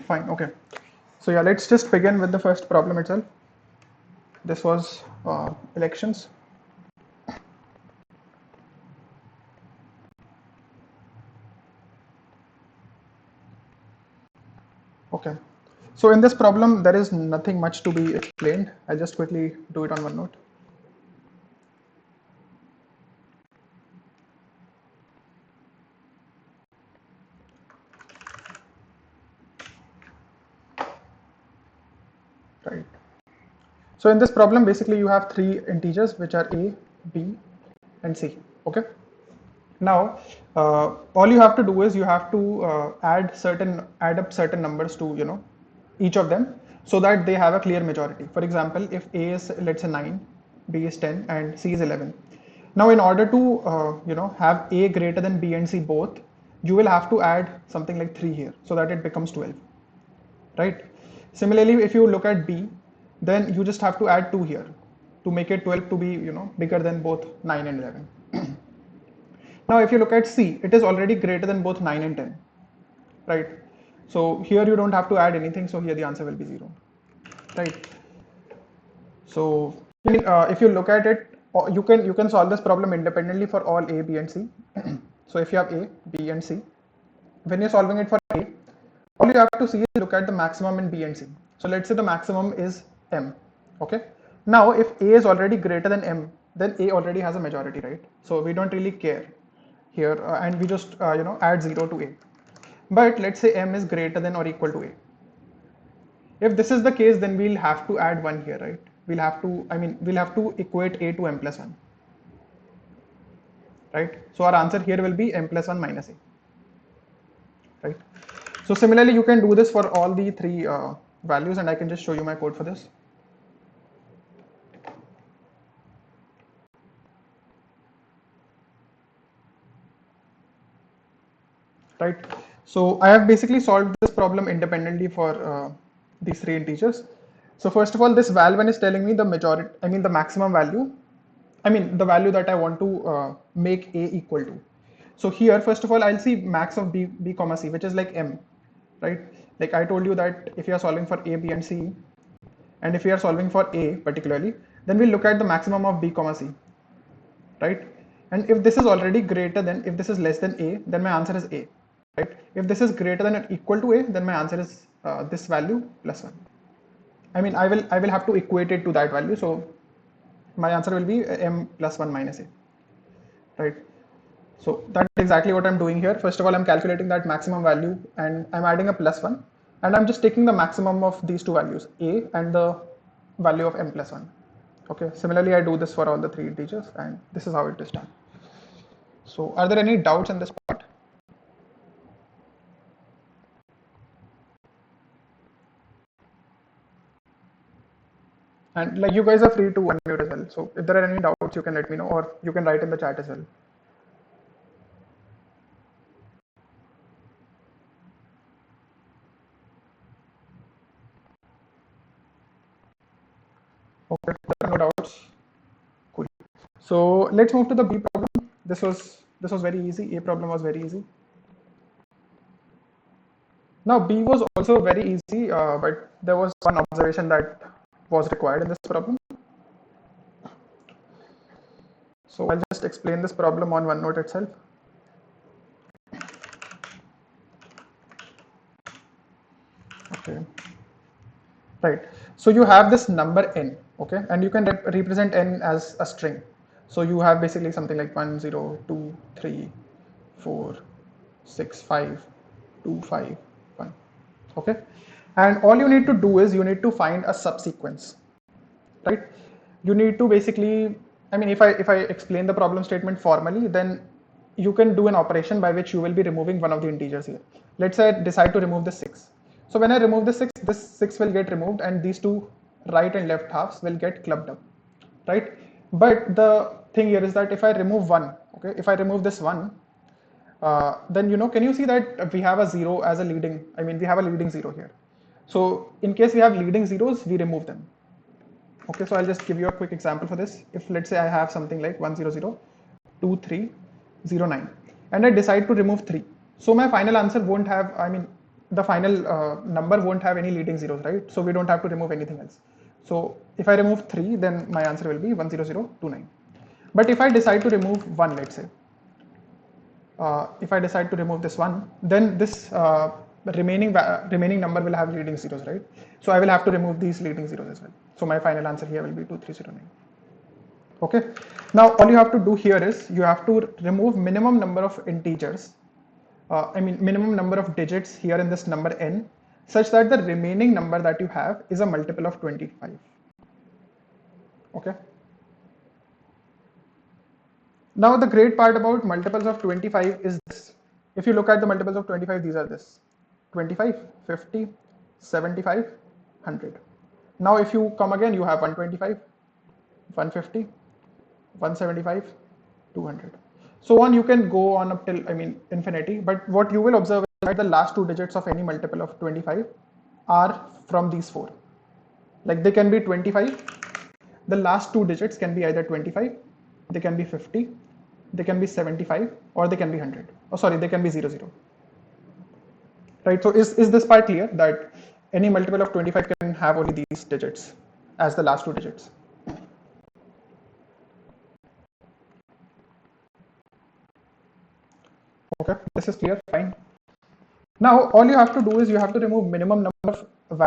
Fine, okay. So yeah, let's just begin with the first problem itself. This was elections. Okay. So in this problem, there is nothing much to be explained. I'll just quickly do it on OneNote. Right. So in this problem, basically you have three integers which are a, b, and c. Okay. Now, all you have to do is you have to add up certain numbers to each of them so that they have a clear majority. For example, if a is let's say 9, b is 10, and c is 11. Now, in order to have a greater than b and c both, you will have to add something like 3 here so that it becomes 12, right? Similarly, if you look at b, then you just have to add 2 here to make it 12 to be bigger than both 9 and 11. Now, if you look at C, it is already greater than both 9 and 10, right? So here you don't have to add anything, so here the answer will be 0, right? So if you look at it, you can solve this problem independently for all A, B, and C. So if you have A, B, and C, when you're solving it for A, all you have to see is look at the maximum in B and C. So let's say the maximum is M, okay? Now, if A is already greater than M, then A already has a majority, right? So we don't really care here, and we just add 0 to A. But let's say M is greater than or equal to A. If this is the case, then we'll have to add 1 here, right? We'll have to equate A to M plus 1, right? So our answer here will be M plus 1 minus A, right? So similarly, you can do this for all the three values, and I can just show you my code for this. Right. So I have basically solved this problem independently for these three integers. So first of all, this val1 is telling me the majority, the maximum value, the value that I want to make A equal to. So here, first of all, I'll see max of b comma c, which is like M, right? Like I told you that if you are solving for A, B, and C, and if we are solving for A particularly, then we'll look at the maximum of b comma c, right? And if this is already greater than, if this is less than A, then my answer is A, right? If this is greater than or equal to A, then my answer is this value plus 1. I will have to equate it to that value, so my answer will be M plus 1 minus A, right? So that's exactly what I'm doing here. First of all, I'm calculating that maximum value and I'm adding a plus 1, and I'm just taking the maximum of these two values, A and the value of M plus 1. Okay, similarly, I do this for all the three integers, and this is how it is done. So are there any doubts in this part? And like you guys are free to unmute as well. So if there are any doubts, you can let me know, or you can write in the chat as well. Okay, there are no doubts. Cool. So let's move to the B problem. This was very easy. A problem was very easy. Now B was also very easy, but there was one observation that was required in this problem. So I'll just explain this problem on OneNote itself. Okay. Right. So you have this number n, okay, and you can represent n as a string. So you have basically something like 1, 0, 2, 3, 4, 6, 5, 2, 5, 1. Okay. And all you need to do is you need to find a subsequence, right? You need to basically, if I explain the problem statement formally, then you can do an operation by which you will be removing one of the integers here. Let's say I decide to remove the 6. So when I remove the 6, this 6 will get removed, and these two right and left halves will get clubbed up, right? But the thing here is that if I remove 1, okay, if I remove this 1, then can you see that we have a 0 as a leading, we have a leading 0 here. So in case we have leading zeros, we remove them. Okay, so I'll just give you a quick example for this. If let's say I have something like 100, 2309, and I decide to remove 3. So my final answer won't have, the final number won't have any leading zeros, right? So we don't have to remove anything else. So if I remove 3, then my answer will be 10029. But if I decide to remove 1, let's say, if I decide to remove this 1, then this remaining number will have leading zeros, right? So I will have to remove these leading zeros as well. So my final answer here will be 2309. Okay. Now all you have to do here is you have to remove minimum number of integers. Minimum number of digits here in this number n, such that the remaining number that you have is a multiple of 25. Okay. Now the great part about multiples of 25 is this. If you look at the multiples of 25, these are this: 25, 50, 75, 100. Now if you come again, you have 125, 150, 175, 200. So on you can go on up till infinity, but what you will observe is that the last two digits of any multiple of 25 are from these four. Like they can be 25, the last two digits can be either 25, they can be 50, they can be 75, or they can be 100. Oh sorry, they can be 00. Right, so is this part clear, that any multiple of 25 can have only these digits as the last two digits? Okay, this is clear, fine. Now all you have to do is you have to remove minimum number of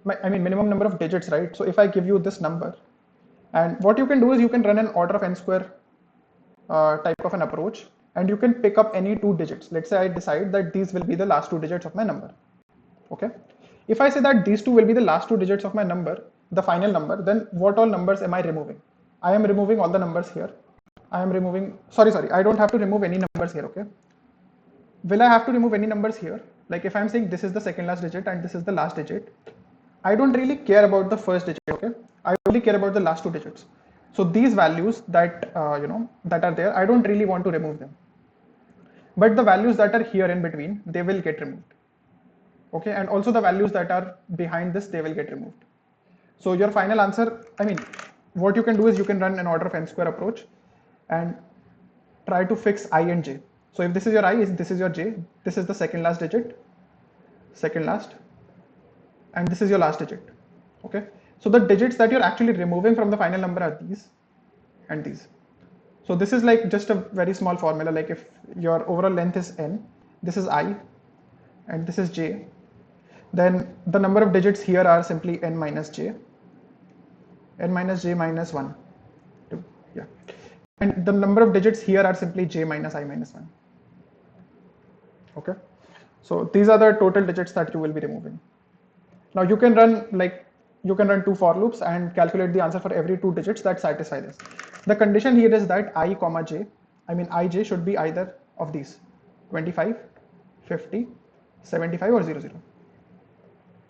minimum number of digits, right? So if I give you this number, and what you can do is you can run an order of n square type of an approach, and you can pick up any two digits. Let's say I decide that these will be the last two digits of my number. Okay, if I say that these two will be the last two digits of my number, the final number, then what all numbers am I removing? I am removing all the numbers here. I am removing, sorry, I don't have to remove any numbers here. Okay, will I have to remove any numbers here? Like if I'm saying this is the second last digit and this is the last digit, I don't really care about the first digit. Okay, I only care about the last two digits. So these values that that are there, I don't really want to remove them. But the values that are here in between, they will get removed. Okay, and also the values that are behind this, they will get removed. So your final answer, what you can do is you can run an order of n square approach and try to fix I and j. So if this is your I, this is your j, this is the second last digit, second last, and this is your last digit. Okay, so the digits that you're actually removing from the final number are these and these. So this is like just a very small formula. Like if your overall length is n, this is I, and this is j, then the number of digits here are simply n minus j minus 1, 2, yeah. And the number of digits here are simply j minus I minus 1. Okay, so these are the total digits that you will be removing. Now you can run two for loops and calculate the answer for every two digits that satisfy this. The condition here is that I comma j, ij should be either of these: 25, 50, 75, or 00.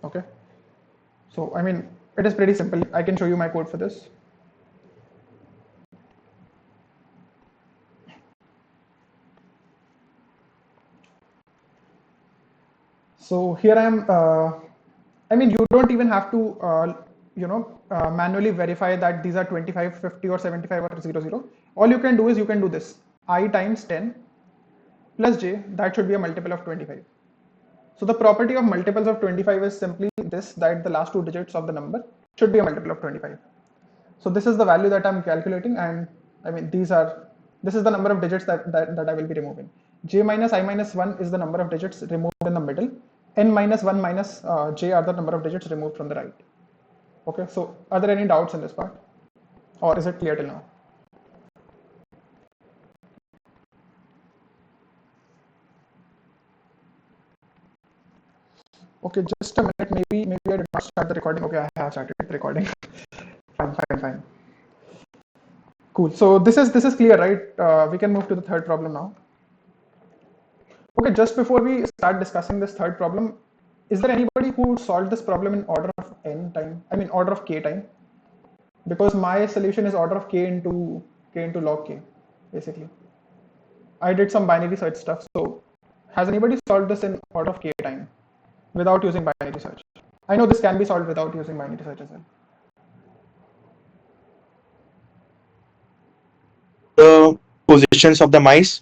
Okay, so it is pretty simple. I can show you my code for this. So here I am. You don't even have to manually verify that these are 25, 50, or 75 or 00. All you can do is you can do this: I times 10 plus j, that should be a multiple of 25. So the property of multiples of 25 is simply this, that the last two digits of the number should be a multiple of 25. So this is the value that I'm calculating, and this is the number of digits that I will be removing. J minus I minus 1 is the number of digits removed in the middle. N minus 1 minus j are the number of digits removed from the right. Okay, so are there any doubts in this part, or is it clear till now? Okay, just a minute. Maybe I did not start the recording. Okay, I have started the recording. Fine. Cool. So this is clear, right? We can move to the third problem now. Okay, just before we start discussing this third problem, is there anybody who would solve this problem in order of n time? Order of k time, because my solution is order of k into log k, basically. I did some binary search stuff. So has anybody solved this in order of k time without using binary search? I know this can be solved without using binary search as well. The positions of the mice,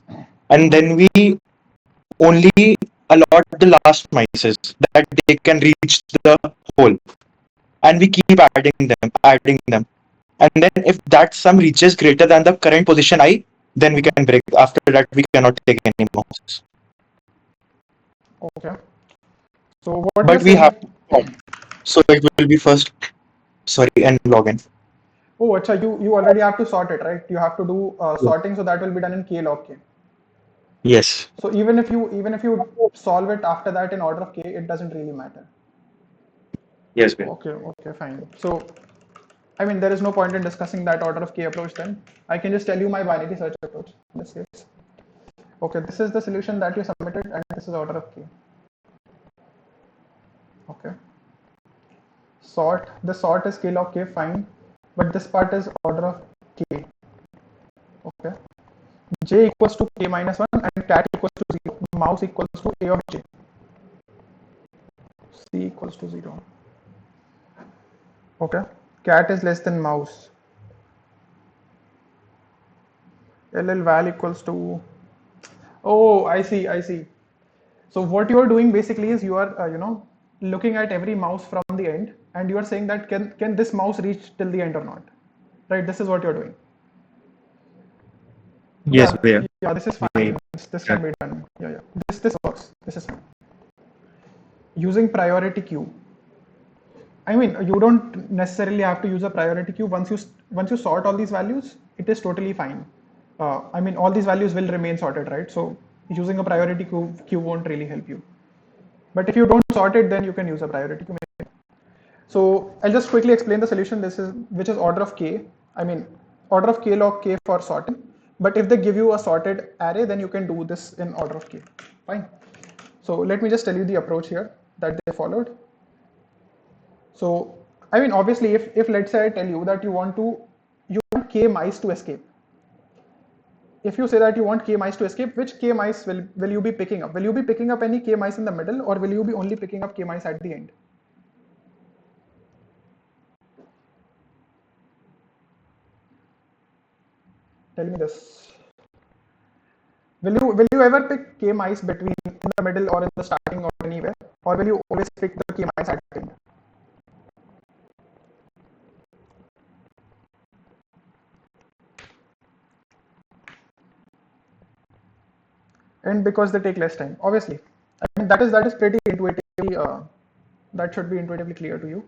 and then we only allot the last mices that they can reach the hole, and we keep adding them. And then if that sum reaches greater than the current position I, then we can break. After that, we cannot take any mouse. Okay. So what you're But we saying, have so it will be first, sorry, and login. oh, acha, you already have to sort it, right? You have to do Yes. sorting, so that will be done in k log k. Yes. So even if you solve it after that in order of k, it doesn't really matter. Yes, Bill. Okay, okay, fine. So I mean, there is no point in discussing that order of k approach then. I can just tell you my binary search approach in this case. Okay, this is the solution that you submitted, and this is order of k. Okay. The sort is k log k, fine, but this part is order of k. Okay. J equals to k minus 1 and cat equals to 0. Mouse equals to a of j. C equals to 0. Okay. Cat is less than mouse. LL val equals to. Oh, I see, I see. So what you are doing basically is you are, looking at every mouse from the end, and you are saying that can this mouse reach till the end or not, right? This is what you're doing. Yes, Yeah, Bill. yeah. This is We- fine. This can be done. Yeah, yeah. This works. This is fine. Using priority queue. I mean, you don't necessarily have to use a priority queue. Once you sort all these values, it is totally fine. I mean, all these values will remain sorted, right? So using a priority queue won't really help you. But if you don't sort it, then you can use a priority queue. So I'll just quickly explain the solution. This is which is order of k. I mean, order of k log k for sorting. But if they give you a sorted array, then you can do this in order of k. Fine. So let me just tell you the approach here that they followed. So I mean, obviously, if let's say I tell you that you want k mice to escape. If you say that you want k mice to escape, which k mice will you be picking up? Will you be picking up any k mice in the middle, or will you be only picking up k mice at the end? Tell me this. Will you ever pick k mice between in the middle or in the starting or anywhere, or will you always pick the k mice at the end? And because they take less time, obviously. I mean that is pretty intuitively that should be intuitively clear to you.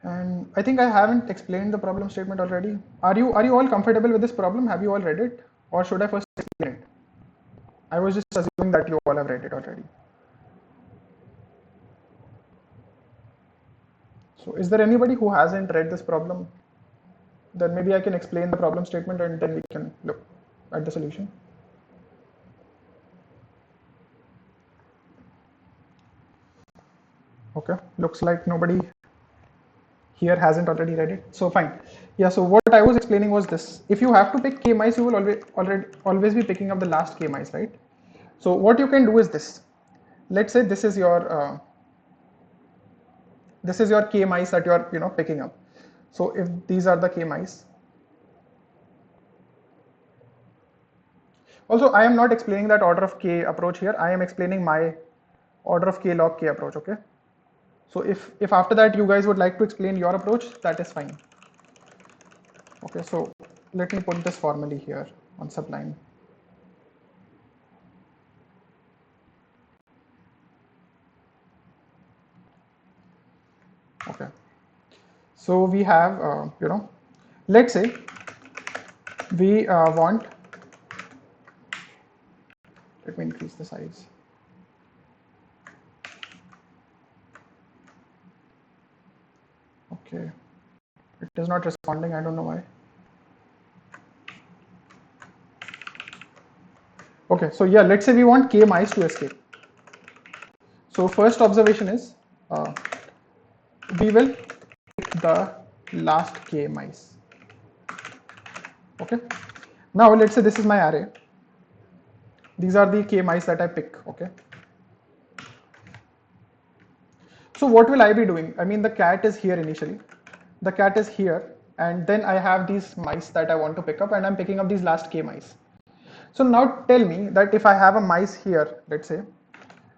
And I think I haven't explained the problem statement already. Are you all comfortable with this problem? Have you all read it, or should I first explain it? I was just assuming that you all have read it already. So is there anybody who hasn't read this problem? Then maybe I can explain the problem statement and then we can look at the solution. Okay, looks like nobody here hasn't already read it. So fine. Yeah, so what I was explaining was this. If you have to pick k mice, you will always be picking up the last k mice, right? So what you can do is this. Let's say this is your k mice that you are picking up. So if these are the k mice. Also, I am not explaining that order of k approach here. I am explaining my order of k log k approach, okay? So if after that you guys would like to explain your approach, that is fine. Okay, so let me put this formally here on Sublime. Okay, so we have let's say we want, let me increase the size. Okay, it is not responding, I don't know why. Okay, so yeah, let's say we want k mice to escape. So first observation is we will pick the last k mice. Okay, now let's say this is my array. These are the k mice that I pick. Okay, so what will I be doing? I mean, the cat is here initially, the cat is here, and then I have these mice that I want to pick up, and I'm picking up these last k mice. So now tell me that if I have a mice here, let's say,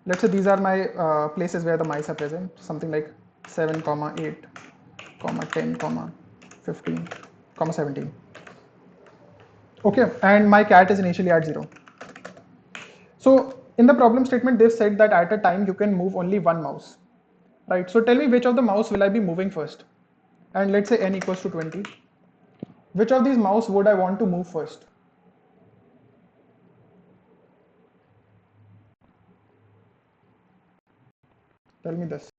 let's say these are my places where the mice are present, something like 7, 8, 10, 15, 17. Okay, and my cat is initially at 0. So in the problem statement, they've said that at a time you can move only one mouse, right? So tell me which of the mouse will I be moving first? And let's say n equals to 20. Which of these mouse would I want to move first? Tell me this.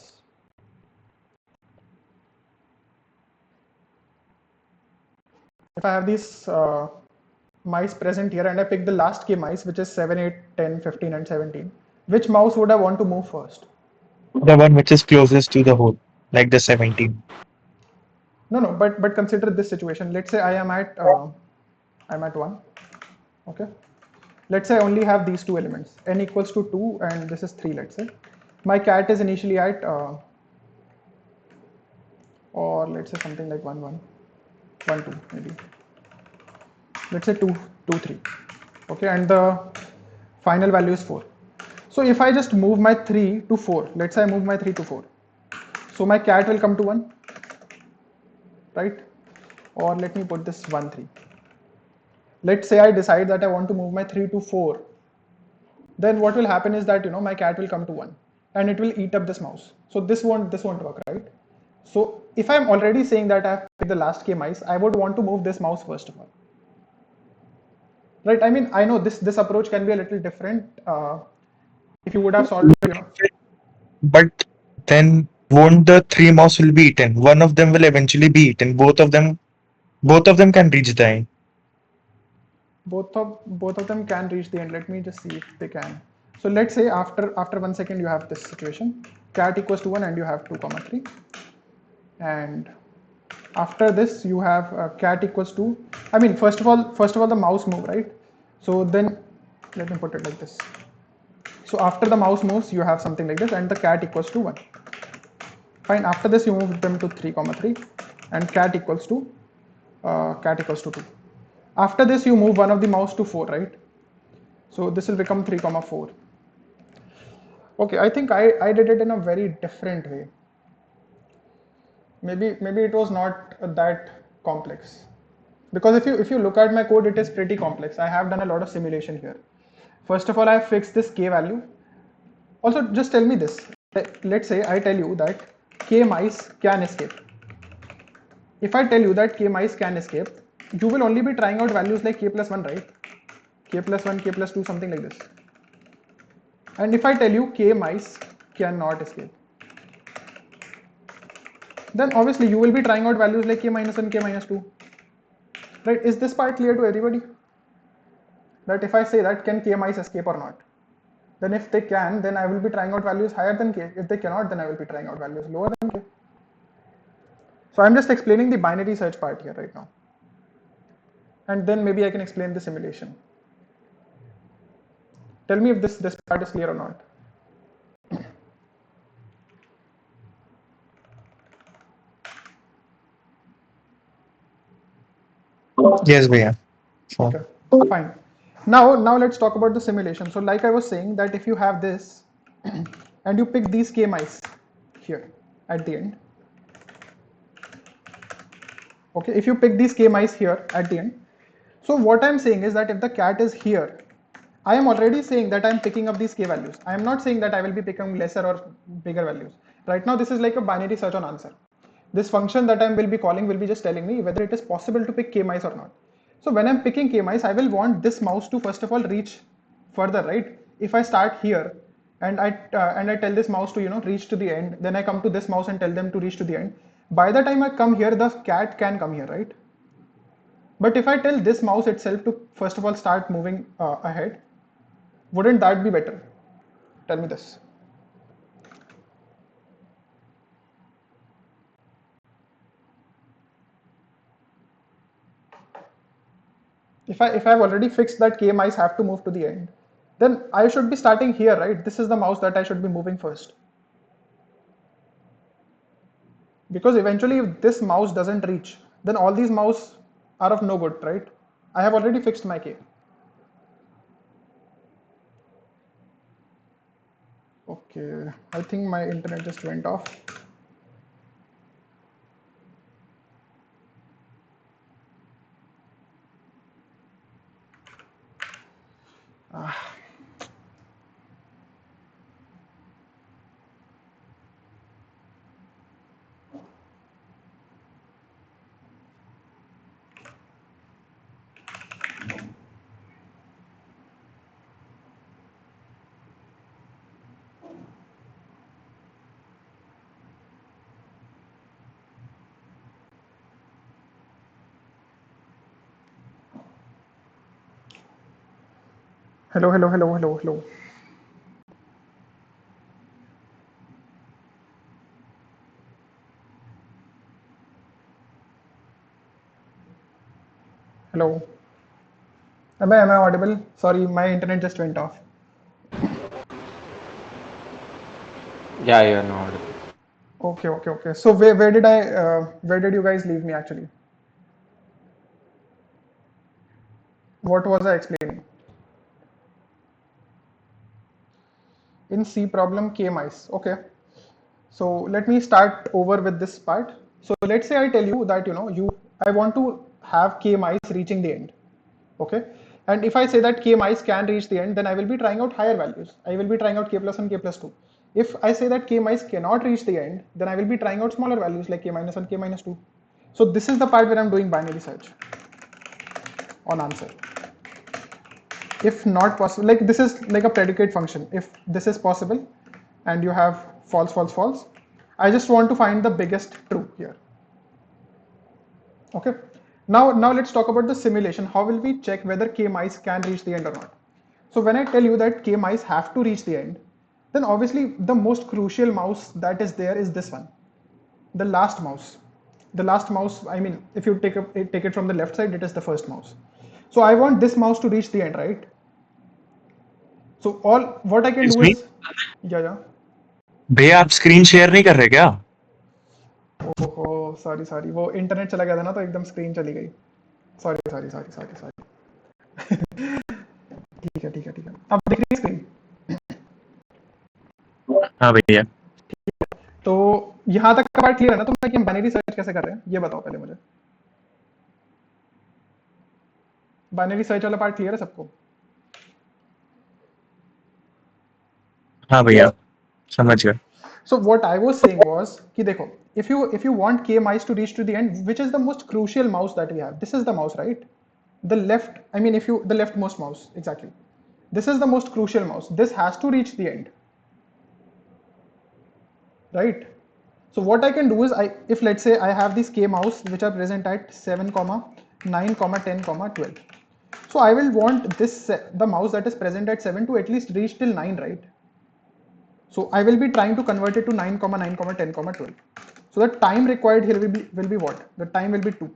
If I have these mice present here and I pick the last k mice, which is 7, 8, 10, 15 and 17, which mouse would I want to move first? The one which is closest to the hole, like the 17. No, but consider this situation. Let's say I'm at 1. Okay. Let's say I only have these two elements, n equals to 2 and this is 3, let's say. My cat is initially at, or let's say something like 1, 1, 1, 2 maybe. Let's say 2, 2, 3. Okay, and the final value is 4. So if I just move my 3 to 4, let's say I move my 3 to 4. So my cat will come to 1, right? Or let me put this 1, 3. Let's say I decide that I want to move my 3 to 4. Then what will happen is that my cat will come to 1 and it will eat up this mouse. So this won't work, right? So if I'm already saying that I have picked the last k mice, I would want to move this mouse first of all. Right? I mean, I know this approach can be a little different. If you would have solved, But then won't the three mouse will be eaten? One of them will eventually be eaten. Both of them can reach the end. both of them can reach the end. Let me just see if they can. So let's say after 1 second you have this situation. Cat equals to 1 and you have 2, 3. And after this you have cat equals to, I mean, first of all the mouse move, right? So then let me put it like this. So after the mouse moves, you have something like this, and the cat equals to 1. Fine. After this, you move them to 3, 3, and cat equals to 2. After this, you move one of the mouse to 4, right? So this will become 3, 4. Okay, I think I did it in a very different way. Maybe it was not that complex, because if you look at my code, it is pretty complex. I have done a lot of simulation here. First of all, I have fixed this k value. Also, just tell me this. Let's say I tell you that k mice can escape. If I tell you that k mice can escape, you will only be trying out values like k plus 1, right? K plus 1, k plus 2, something like this. And if I tell you k mice cannot escape, then obviously you will be trying out values like k minus 1, k minus 2. Right? Is this part clear to everybody? That if I say that can k mice escape or not? Then if they can, then I will be trying out values higher than k. If they cannot, then I will be trying out values lower than k. So I'm just explaining the binary search part here right now. And then maybe I can explain the simulation. Tell me if this part is clear or not. Yes, Bhaiya. So, Okay, fine. Now let's talk about the simulation. So like I was saying that if you have this and you pick these k mice here at the end. Okay, if you pick these k mice here at the end. So what I'm saying is that if the cat is here, I am already saying that I'm picking up these k values. I am not saying that I will be picking lesser or bigger values. Right now this is like a binary search on answer. This function that I will be calling will be just telling me whether it is possible to pick k mice or not. So when I'm picking k mice, I will want this mouse to first of all reach further, right? If I start here and I tell this mouse to reach to the end, then I come to this mouse and tell them to reach to the end. By the time I come here, the cat can come here, right? But if I tell this mouse itself to first of all start moving ahead, wouldn't that be better? Tell me this. If I've already fixed that k mice have to move to the end, then I should be starting here, right? This is the mouse that I should be moving first. Because eventually if this mouse doesn't reach, then all these mouse are of no good, right? I have already fixed my k. Okay, I think my internet just went off. Ah. Hello, hello, hello, hello, hello. Hello. Am I audible? Sorry, my internet just went off. Yeah, you're not. Okay, okay, okay. So where did you guys leave me actually? What was I explaining? In C problem K mice. Okay. So let me start over with this part. So let's say I tell you that I want to have K mice reaching the end. Okay. And if I say that K mice can reach the end, then I will be trying out higher values. I will be trying out K plus 1, K plus 2. If I say that K mice cannot reach the end, then I will be trying out smaller values like K minus 1, K minus 2. So this is the part where I'm doing binary search on answer. If not possible, like this is like a predicate function. If this is possible and you have false, false, false, I just want to find the biggest true here. Okay. Now let's talk about the simulation. How will we check whether K mice can reach the end or not? So when I tell you that K mice have to reach the end, then obviously the most crucial mouse that is there is this one, the last mouse. The last mouse, I mean, if you take it from the left side, it is the first mouse. So I want this mouse to reach the end, right? So all what I can do Excuse me? is, yeah, yeah. भैया आप screen share नहीं कर रहे क्या? ओहो, sorry sorry, वो internet चला गया था ना, तो एकदम स्क्रीन चली गई. Sorry sorry sorry sorry sorry. ठीक है ठीक है ठीक है. अब दिख रही है स्क्रीन? हाँ भैया. तो यहाँ तक का पार्ट क्लियर है ना? तो मैं कि हम बाइनरी सर्च कैसे कर रहे हैं ये बताओ पहले मुझे. बाइनरी सर्च वाला पार्ट क्लियर है सबको? हाँ भैया, समझ गया. So what I was saying was कि देखो, if you want K mice to reach to the end, which is the most crucial mouse that we have? This is the mouse, right? The left, I mean, the leftmost mouse, exactly. This is the most crucial mouse. This has to reach the end, right? So what I can do is, if let's say I have these K mouse which are present at 7, 9, 10, 12. So I will want the mouse that is present at 7 to at least reach till 9, right? So I will be trying to convert it to 9, 9, 10, 12. So the time required here will be what? The time will be 2.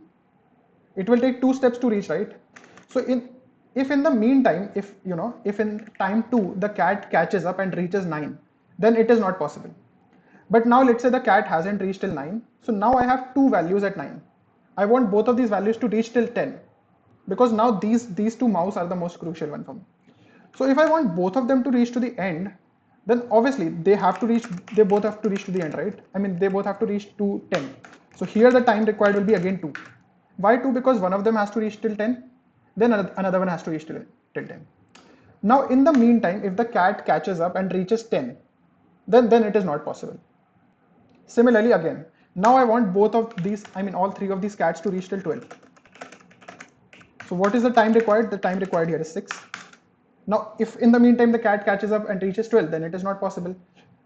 It will take 2 steps to reach, right? So if in the meantime, if in time 2 the cat catches up and reaches 9, then it is not possible. But now let's say the cat hasn't reached till 9. So now I have two values at 9. I want both of these values to reach till 10, because now these two mouse are the most crucial one for me. So if I want both of them to reach to the end, then obviously they both have to reach to the end, right? I mean, they both have to reach to 10. So here the time required will be again 2. Why 2? Because one of them has to reach till 10, then another one has to reach till 10. Now in the meantime, if the cat catches up and reaches 10, then it is not possible. Similarly again, now I want both of these, I mean all three of these cats to reach till 12. So what is the time required? The time required here is 6. Now, if in the meantime the cat catches up and reaches 12, then it is not possible.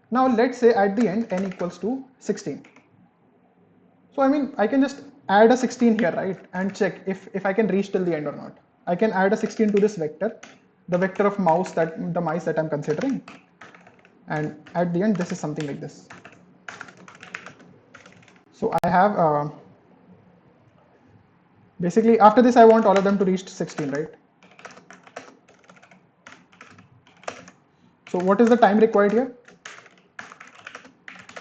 Now, let's say at the end n equals to 16. So, I mean, I can just add a 16 here, right? And check if I can reach till the end or not. I can add a 16 to this vector, the vector of the mice that I'm considering. And at the end, this is something like this. So I have, basically after this, I want all of them to reach 16, right? So what is the time required here?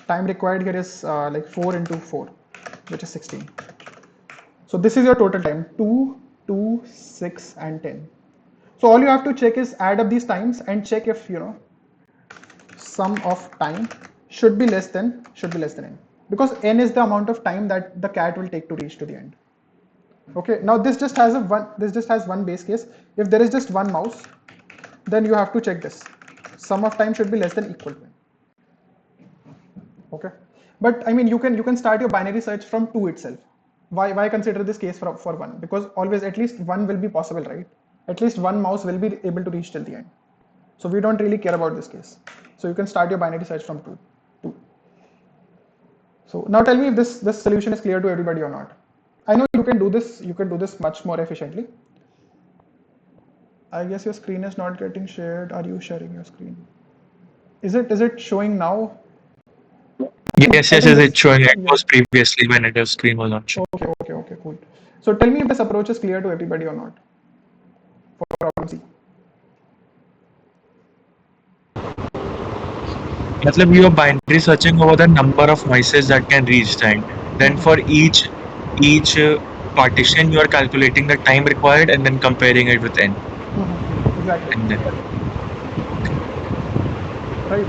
Time required here is like 4 into 4, which is 16. So this is your total time, 2, 2, 6 and 10. So all you have to check is add up these times and check if sum of time should be less than n, because n is the amount of time that the cat will take to reach to the end. Okay, now this just has one base case. If there is just one mouse, then you have to check this. Sum of time should be less than equal to n. Okay, but I mean you can start your binary search from 2 itself. Why consider this case for 1? Because always at least 1 will be possible, right? At least one mouse will be able to reach till the end. So we don't really care about this case. So you can start your binary search from 2. So now tell me if this solution is clear to everybody or not. I know you can do this much more efficiently. I guess your screen is not getting shared. Are you sharing your screen? Is it showing now? Yes, it's showing. It was previously when the screen was not showing. Okay, cool. So tell me if this approach is clear to everybody or not for problem C. Matlab, you are binary searching over the number of mices that can reach the end. Then for each partition, you are calculating the time required and then comparing it with n. Exactly. And then, Right.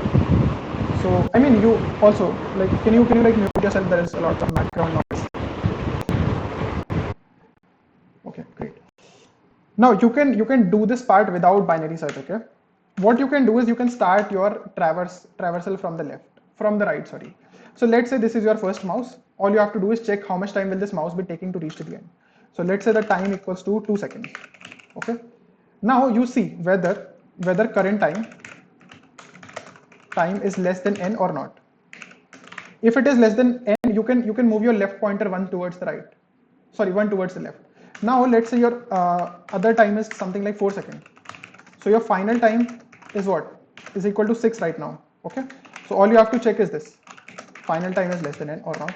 So I mean, you also like can you like mute yourself? There is a lot of background noise. Okay, great. Now you can do this part without binary search. Okay, what you can do is you can start your traversal from the right. Sorry. So let's say this is your first mouse. All you have to do is check how much time will this mouse be taking to reach to the end. So let's say the time equals to 2 seconds. Okay. Now you see whether current time is less than n or not. If it is less than n, you can move your left pointer one towards the right. Sorry, one towards the left. Now let's say your other time is something like 4 seconds. So your final time is what? Is equal to 6 right now. Okay. So all you have to check is this. Final time is less than n or not.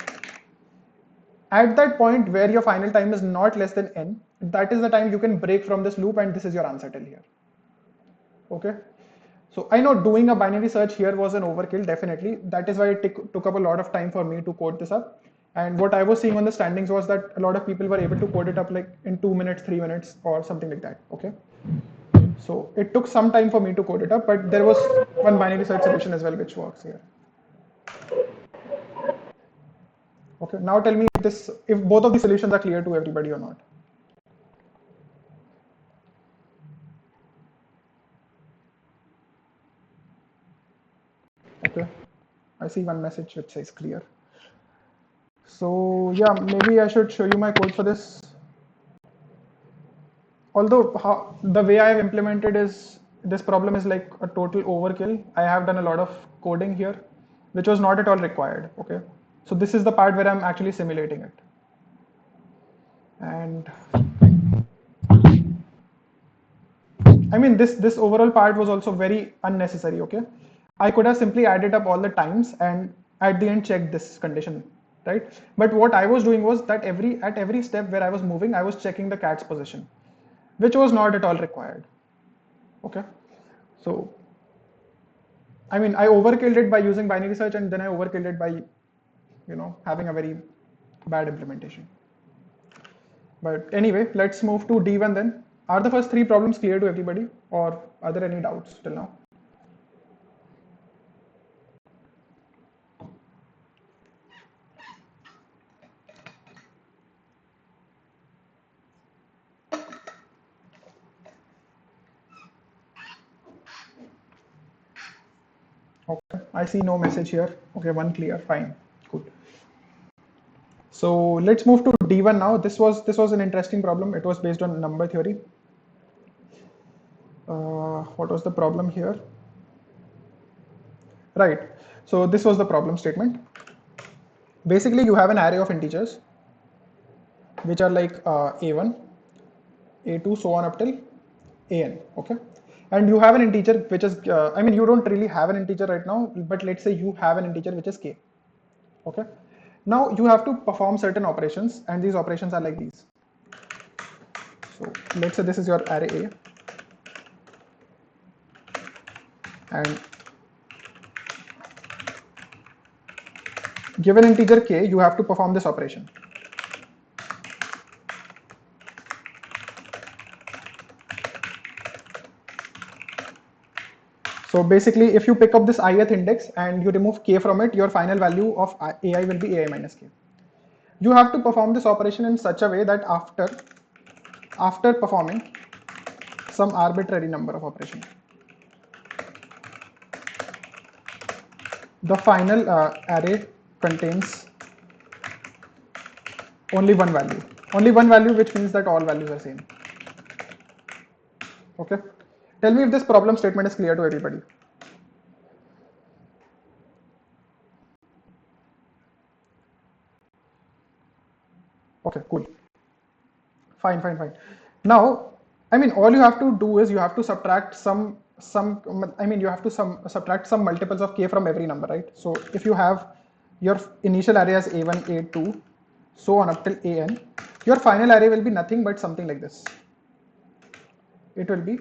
At that point where your final time is not less than n, that is the time you can break from this loop, and this is your answer till here. Okay. So I know doing a binary search here was an overkill, definitely. That is why it took up a lot of time for me to code this up. And what I was seeing on the standings was that a lot of people were able to code it up like in 2 minutes, 3 minutes, or something like that. Okay. So it took some time for me to code it up, but there was one binary search solution as well which works here. Okay. Now tell me if both of these solutions are clear to everybody or not. Okay. I see one message which says clear. So yeah, maybe I should show you my code for this. Although the way I have implemented this problem is like a total overkill. I have done a lot of coding here, which was not at all required. Okay, so this is the part where I'm actually simulating it, and I mean this overall part was also very unnecessary. Okay, I could have simply added up all the times and at the end checked this condition, right? But what I was doing was that at every step where I was moving, I was checking the cat's position, which was not at all required. Okay, so I mean I overkilled it by using binary search, and then I overkilled it by having a very bad implementation. But anyway, let's move to D1 then. Are the first 3 problems clear to everybody, or are there any doubts till now? Okay, I see no message here. Okay, one clear, fine, good. So let's move to D1 now. This was an interesting problem. It was based on number theory. What was the problem here? Right. So this was the problem statement. Basically, you have an array of integers, which are like a1, a2, so on up till an. Okay. And you have an integer which is, I mean, you don't really have an integer right now, but let's say you have an integer which is k. Okay. Now you have to perform certain operations, and these operations are like these. So let's say this is your array A, and given integer k, you have to perform this operation. So So basically, if you pick up this ith index and you remove k from it, your final value of ai will be ai minus k. You have to perform this operation in such a way that after performing some arbitrary number of operations, the final array contains only one value, which means that all values are same. Okay, tell me if this problem statement is clear to everybody. Okay, cool. Fine. Now, I mean, all you have to do is you have to subtract you have to subtract some multiples of k from every number, right? So if you have your initial array as a1, a2, so on up till an, your final array will be nothing but something like this. It will be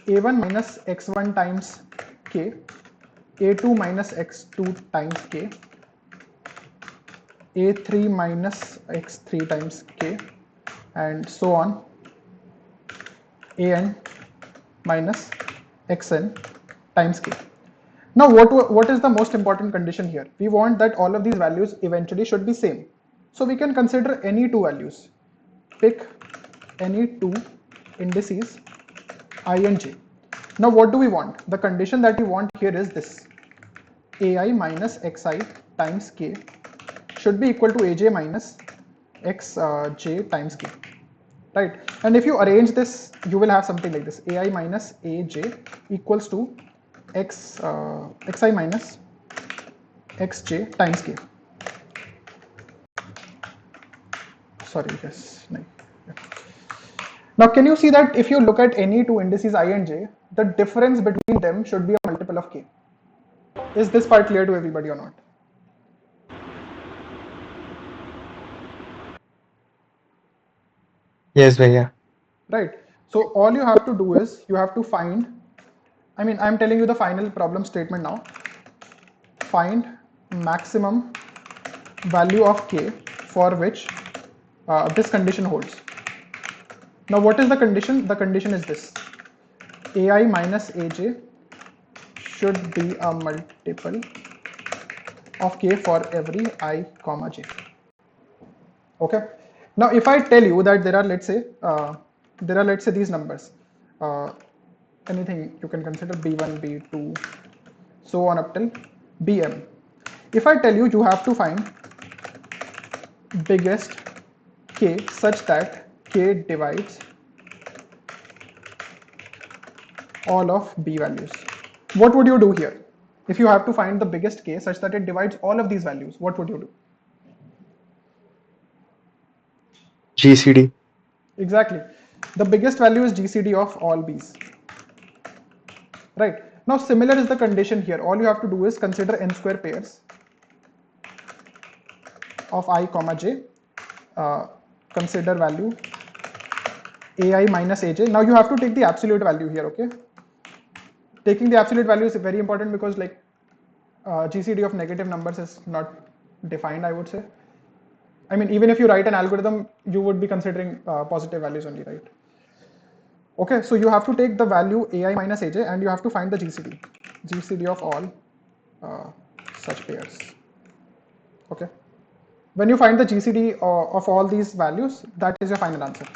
a1 minus x1 times k, a2 minus x2 times k, a3 minus x3 times k, and so on, an minus xn times k. Now what is the most important condition here? We want that all of these values eventually should be same. So we can consider any two values. Pick any two indices I and j. Now what do we want? The condition that we want here is this: ai minus xi times k should be equal to aj minus xj times k, right? And if you arrange this, you will have something like this: ai minus aj equals to xi minus xj times k. Sorry, yes. Now can you see that if you look at any two indices I and j, the difference between them should be a multiple of k? Is this part clear to everybody or not? Yes, Bhaiya. Right. So all you have to do is you have to find, I mean, I'm telling you the final problem statement now. Find maximum value of k for which this condition holds. Now what is the condition? The condition is this: ai minus aj should be a multiple of k for every I comma j. Okay. Now if I tell you that there are let's say these numbers, anything you can consider b1, b2, so on up till bm. If I tell you you have to find biggest k such that k divides all of b values, what would you do here? If you have to find the biggest k such that it divides all of these values, what would you do? GCD. Exactly. The biggest value is GCD of all b's. Right. Now similar is the condition here. All you have to do is consider n square pairs of I comma j. Consider value ai minus aj. Now you have to take the absolute value here, okay? Taking the absolute value is very important because like GCD of negative numbers is not defined, I would say. I mean, even if you write an algorithm, you would be considering positive values only, right? Okay, so you have to take the value ai minus aj and you have to find the GCD of all such pairs. Okay. When you find the GCD of all these values, that is your final answer.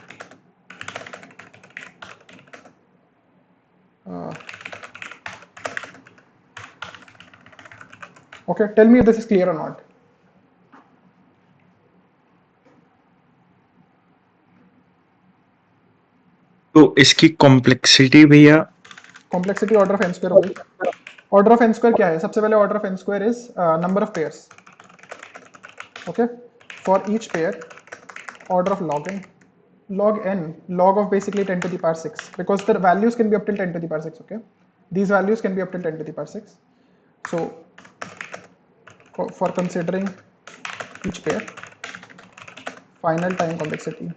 Okay, tell me if this is clear or not. तो इसकी complexity भैया, complexity order of n square होगी. Order of n square क्या है? सबसे पहले order of n square is number of pairs. Okay, for each pair order of log n, log of basically 10 to the power 6, because the values can be up till 10 to the power 6. Okay, these values can be up till 10 to the power 6. So for considering each pair, final time complexity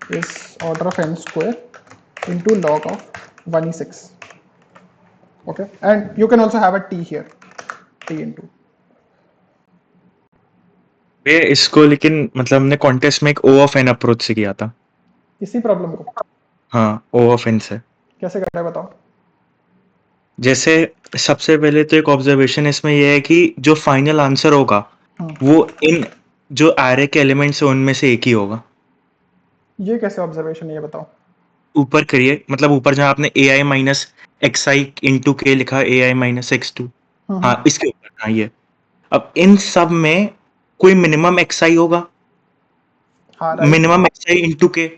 is order of n square into log of 1e6. Okay, and you can also have a t here, t into. ये इसको लेकिन मतलब हमने contest में एक O of n approach से किया था. इसी प्रॉब्लम को हाँ, O of n से. कैसे करना है बताओ. जैसे सबसे पहले तो एक ऑब्जर्वेशन इसमें यह है कि जो फाइनल आंसर होगा वो इन जो एरे के एलिमेंट्स है उनमें से एक ही होगा। ये कैसे ऑब्जर्वेशन है ये बताओ। ऊपर करिए, मतलब ऊपर जहां आपने ए आई माइनस एक्स आई इंटू के लिखा, ए आई माइनस एक्स टू, हाँ इसके ऊपर, हाँ ये। अब इन सब में कोई मिनिमम एक्स आई होगा, हाँ right. Minimum x i into के,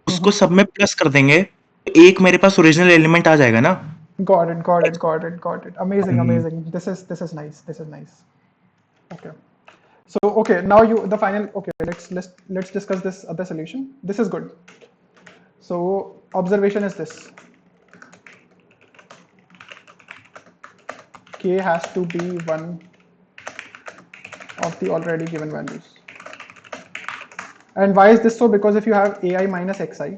उसको सब में प्लस कर देंगे, एक मेरे पास ओरिजिनल एलिमेंट आ जाएगा ना। Got it, got it, got it, got it. Amazing, amazing. This is nice. This is nice. Okay. So okay, now you the final. Okay, let's discuss this other solution. This is good. So observation is this: k has to be one of the already given values. And why is this so? Because if you have ai minus xi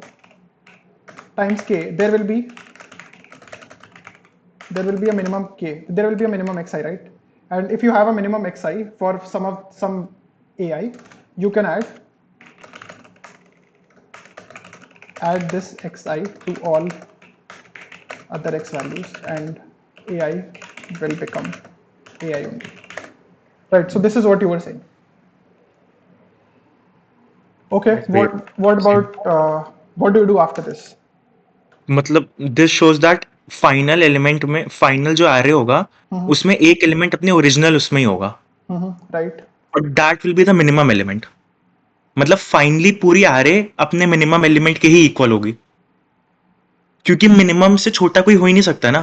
times k, there will be a minimum k. There will be a minimum xi, right? And if you have a minimum xi for some ai, you can add this xi to all other x values, and ai will become ai only, right? So this is what you were saying. Okay. That's great. What about what do you do after this? मतलब this shows that final element में, final जो array होगा उसमें एक element अपने original उसमें ही होगा, Right. और that will be the minimum element. मतलब फाइनली पूरी एरे अपने मिनिमम एलिमेंट के ही इक्वल होगी, क्योंकि मिनिमम से छोटा कोई हो ही नहीं सकता ना।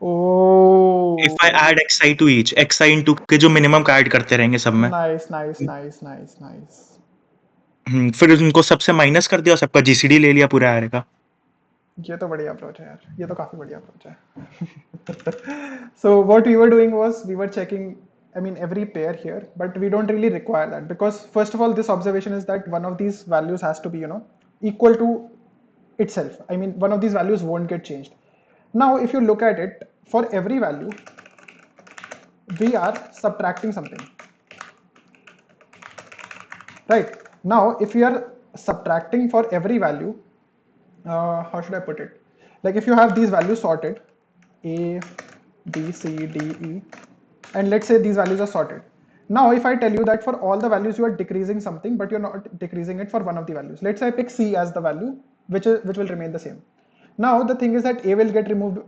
Oh, if I add x i to each, x i into के जो मिनिमम का ऐड करते रहेंगे सब में, nice, nice, nice, nice, nice. फिर उनको सबसे माइनस कर दिया और सबका जीसीडी ले लिया पूरा एरे का। ये तो बढ़िया अप्रोच है यार, ये तो काफी बढ़िया अप्रोच है. So what we were doing was we were checking, I mean, every pair here, but we don't really require that, because first of all, this observation is that one of these values has to be, equal to itself. I mean, one of these values won't get changed. Now if you look at it, for every value we are subtracting something, right? Now if we are subtracting for every value, how should I put it? Like if you have these values sorted, A, B, C, D, E, and let's say these values are sorted. Now if I tell you that for all the values you are decreasing something, but you're not decreasing it for one of the values. Let's say I pick C as the value, which will remain the same. Now the thing is that A will get removed,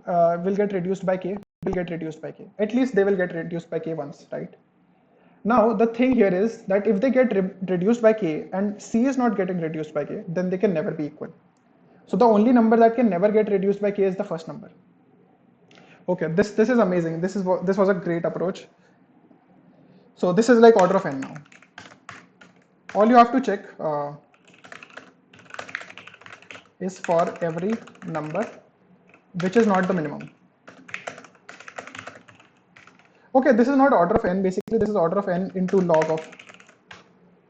will get reduced by K, will get reduced by K. At least they will get reduced by K once, right? Now the thing here is that if they get reduced by K and C is not getting reduced by K, then they can never be equal. So the only number that can never get reduced by k is the first number. Okay, this is amazing. This was a great approach. So this is like order of n now. All you have to check is for every number which is not the minimum. Okay, this is not order of n. Basically, this is order of n into log of.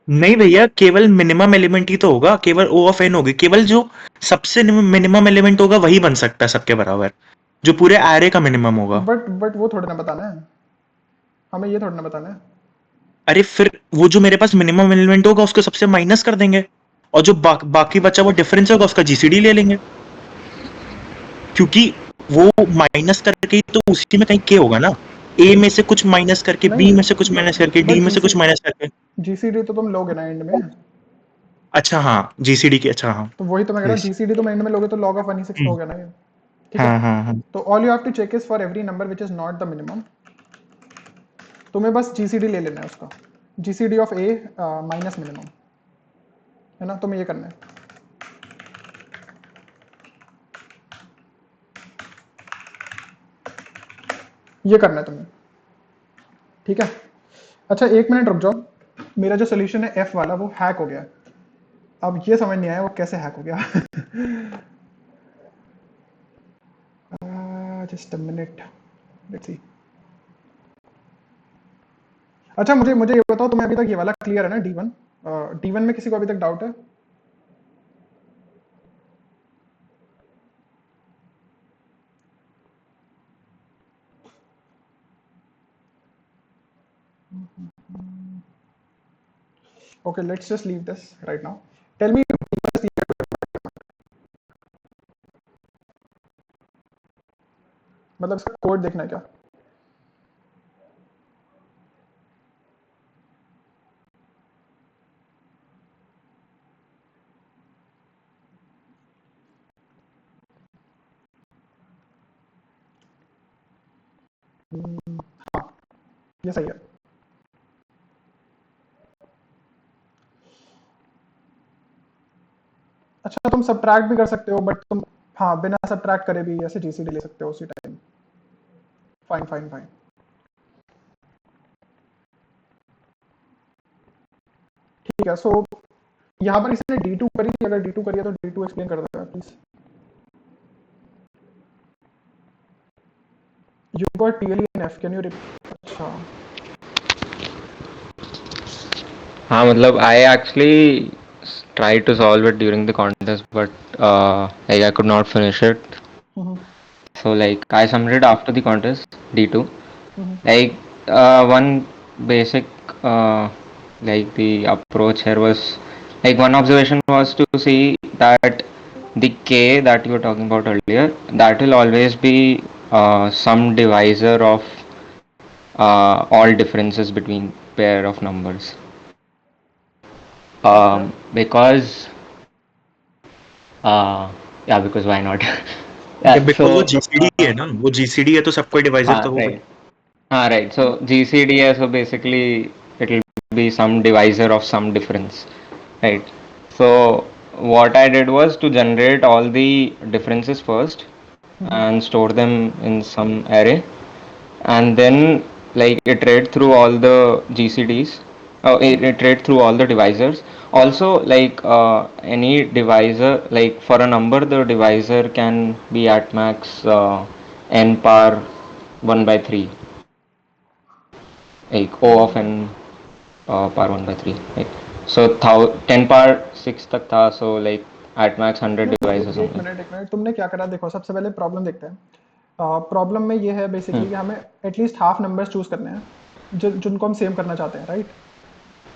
नहीं भैया, केवल minimum element ही तो होगा, केवल ओ of N होगी, केवल जो सबसे मिनिमम एलिमेंट होगा वही बन सकता है सबके बराबर, जो पूरे एरे का मिनिमम होगा। बट वो थोड़ा ना बताना है हमें, ये थोड़ा ना बताना है। अरे फिर वो जो मेरे पास मिनिमम एलिमेंट होगा उसको सबसे माइनस कर देंगे, और जो बाकी बचा वो डिफरेंस होगा उसका जीसीडी ले लेंगे, क्योंकि वो माइनस करके ही तो उसी में कहीं के होगा ना, ए में से कुछ माइनस करके, बी में से कुछ माइनस करके, डी में से कुछ माइनस करके। जीसीडी तो तुम लोगे ना एंड में। अच्छा हाँ, जीसीडी की, अच्छा हाँ, तो वही तो मैं कह रहा हूँ, जीसीडी तुम एंड में लोगे तो log of 1/6 हो गया ना ये, ठीक है? हाँ हाँ हाँ। तो all you have to check is for every number which is not the minimum, तुम्हें बस जीसीडी ले लेना है उसका, GCD of a minus minimum, है ना? तुम्हें ये करना है। ये करना है तुम्हें, ठीक है? अच्छा एक मिनट रुक जाओ, मेरा जो सोल्यूशन है एफ वाला वो हैक हो गया, अब ये समझ नहीं आया वो कैसे हैक हो गया। Just a minute, let's see. अच्छा मुझे ये बताओ, तुम्हें अभी तक ये वाला क्लियर है ना, D1? D1 में किसी को अभी तक डाउट है? Okay, let's just leave this right now. Tell me, मतलब मतलब इसका कोड देखना है क्या? हाँ, ये सही है। अच्छा, तुम सब्ट्रैक्ट भी कर सकते हो, बट तुम, हाँ, बिना सब्ट्रैक्ट करे भी ऐसे जीसीडी ले सकते हो उसी टाइम। Fine fine fine. ठीक है, सो यहाँ पर इसने D2 करी थी, अगर D2 करी है तो D2 एक्सप्लेन कर देगा please. You got TLE and F, can you repeat? अच्छा, हाँ मतलब I actually tried to solve it during the contest, but like I could not finish it. So like I submitted after the contest D2. Like one basic like the approach here was like one observation was to see that the K that you were talking about earlier, that will always be some divisor of all differences between pair of numbers. Because yeah, because why not? Yeah, because वो so GCD है ना, वो GCD है तो सबको divisor तो होगा। right. Right. So GCD, so basically it will be some divisor of some difference, right? So what I did was to generate all the differences first and store them in some array, and then like iterate through all the GCDs, iterate through all the divisors. Also, like any divisor, like for a number, the divisor can be at max n power 1 by 3, like O of n power 1 by 3, right? So 10 power 6 तक था, so like at max 100 devices एक होंगे. Minute एक minute, तुमने क्या करा देखो, सबसे पहले प्रॉब्लम देखते हैं। प्रॉब्लम में ये है बेसिकली कि हमें एटलीस्ट हाफ नंबर्स चूज करने हैं जिनको हम सेम करना चाहते हैं, राइट?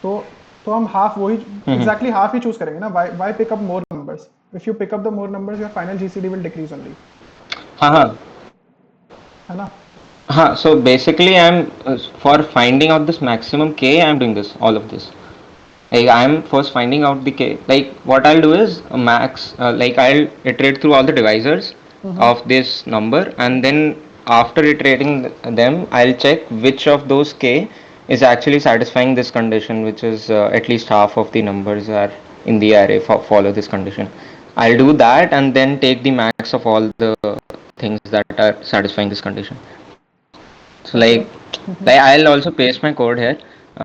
तो हम हाफ वही एग्जैक्टली हाफ ही चूज करेंगे ना। Why pick up more numbers? If you pick up the more numbers your final GCD will decrease only, हाँ हाँ है ना? हाँ. So basically I'm for finding out this maximum k, I'm doing this, all of this. Like I'm first finding out the k. Like what I'll do is max, like I'll iterate through all the divisors of this number, and then after iterating them, I'll check which of those k is actually satisfying this condition, which is at least half of the numbers are in the array follow this condition. I'll do that and then take the max of all the things that are satisfying this condition. So like I'll also paste my code here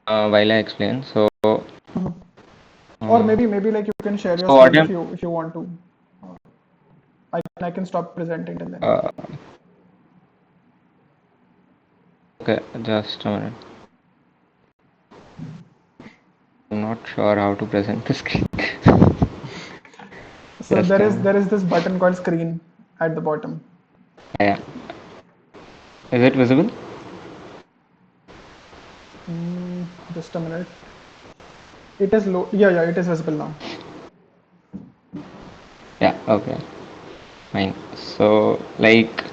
while I explain. So Or maybe like you can share your so what screen I'm if you want to. I can stop presenting till then. okay, just a minute. I'm not sure how to present the screen. So Just there a is minute. there is this button called screen at the bottom. Yeah. Is it visible? Just a minute. It is low. Yeah, it is visible now. Yeah. Okay. Fine. So like,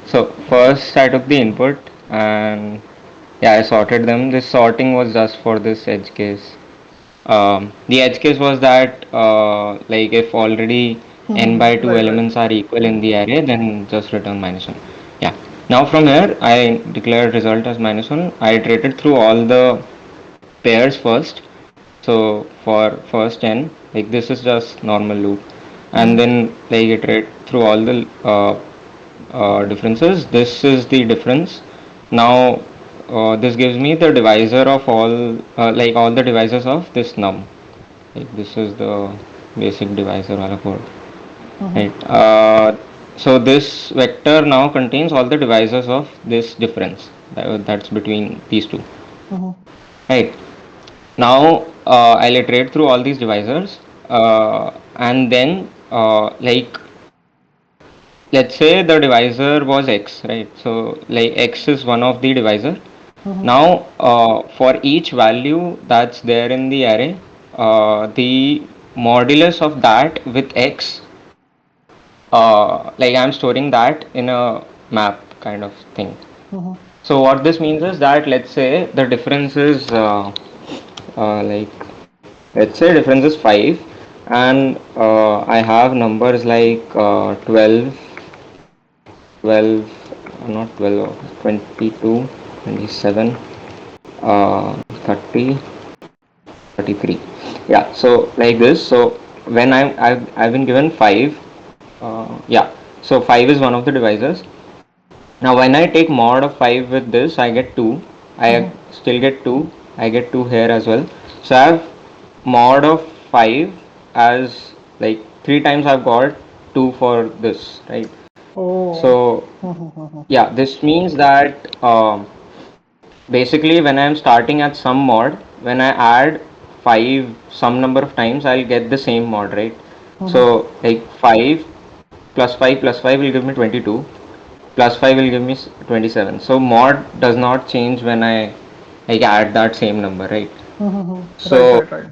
so first I took the input and yeah, I sorted them. This sorting was just for this edge case. The edge case was that like if already n by 2 Right. elements are equal in the array, then just return -1. Yeah. Now from here, I declared result as -1. I iterated through all the pairs first. So for first n, like this is just normal loop, and then like iterate through all the differences. This is the difference. Now this gives me the divisor of all like all the divisors of this num. Like this is the basic divisor wala code, right? So this vector now contains all the divisors of this difference that's between these two, right? Now I'll iterate through all these divisors, and then like let's say the divisor was x, right? So like x is one of the divisor. Now for each value that's there in the array, the modulus of that with x like I'm storing that in a map kind of thing. Mhm. So what this means is that let's say the difference is like let's say difference is 5, and I have numbers like 12, 12, not 12, 22, 27, 30, 33. Yeah, so like this. So when I've been given 5, yeah, so 5 is one of the divisors. Now when I take mod of 5 with this, I get 2. I still get 2. I get 2 here as well. So I have mod of 5 as like 3 times I've got 2 for this, right? Oh. So yeah, this means that basically when I'm starting at some mod, when I add 5 some number of times, I'll get the same mod, right? So like 5 plus 5 plus 5 will give me 22, plus 5 will give me 27. So mod does not change when I like add that same number, right? Right, So right, right.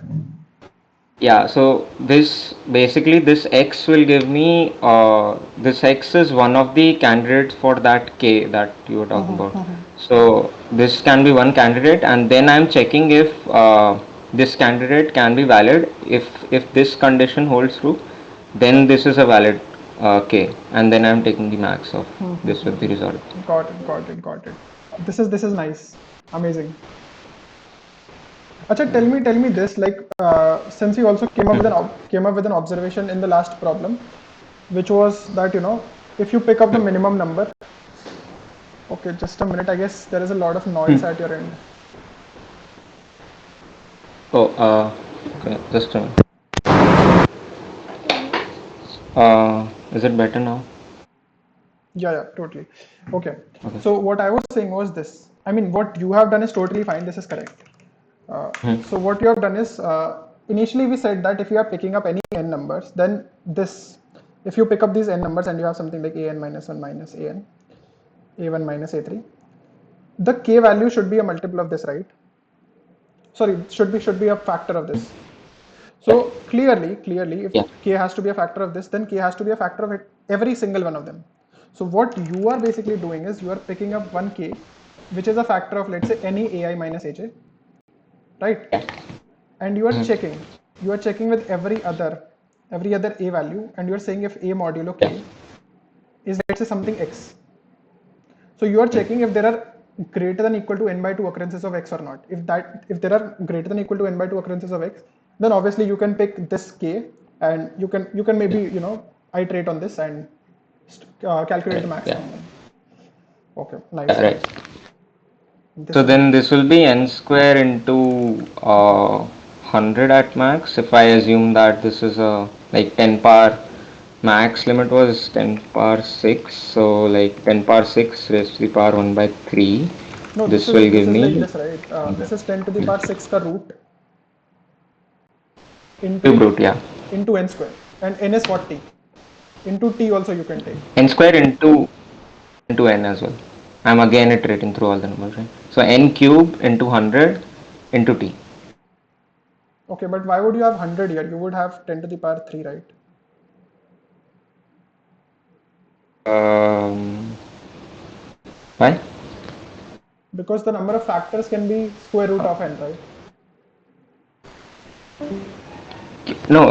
yeah, so this basically this x will give me this x is one of the candidates for that k that you were talking about. So this can be one candidate, and then I'm checking if this candidate can be valid. If this condition holds true, then this is a valid k, and then I'm taking the max of this with the result. Got it, got it, got it. This is nice. Amazing. Acha, tell me this, like, since you also came up with an observation in the last problem, which was that, if you pick up the minimum number. Okay, just a minute. I guess there is a lot of noise at your end. Oh, okay, just a minute. Is it better now? Yeah, totally. Okay. Okay. So what I was saying was this. I mean, what you have done is totally fine. This is correct. So what you have done is, initially we said that if you are picking up any n numbers, then if you pick up these n numbers and you have something like an minus 1 minus an, a1 minus a3, the k value should be a multiple of this, right? Sorry, should be a factor of this. So clearly, if Yeah. k has to be a factor of this, then k has to be a factor of every single one of them. So what you are basically doing is you are picking up one k, which is a factor of, let's say, any ai minus aj, right? And you are checking with every other a value, and you are saying if a modulo Yeah. k is, let's say, something x. So you are checking if there are greater than equal to n by 2 occurrences of x or not. If there are greater than equal to n by 2 occurrences of x, then obviously you can pick this k, and you can maybe iterate on this and calculate the Right. Yeah. maximum one. Okay, Yeah. nice, Right. nice. This So is then nice. this will be n square into 100 at max. If I assume that this is a like 10 power max limit was 10 power 6. So like 10 power 6 raised to the power 1 by 3. No, this This is will this give is like me this, right? This is 10 to the power 6 ka root into cube root. Yeah. n square, and n is 40. Into t also you can take. N square into n as well. I'm again iterating through all the numbers, right? So n cube into 100 into t. Okay, but why would you have 100 here? You would have 10 to the power 3, right? Um, why? Because the number of factors can be square root of n, right? No,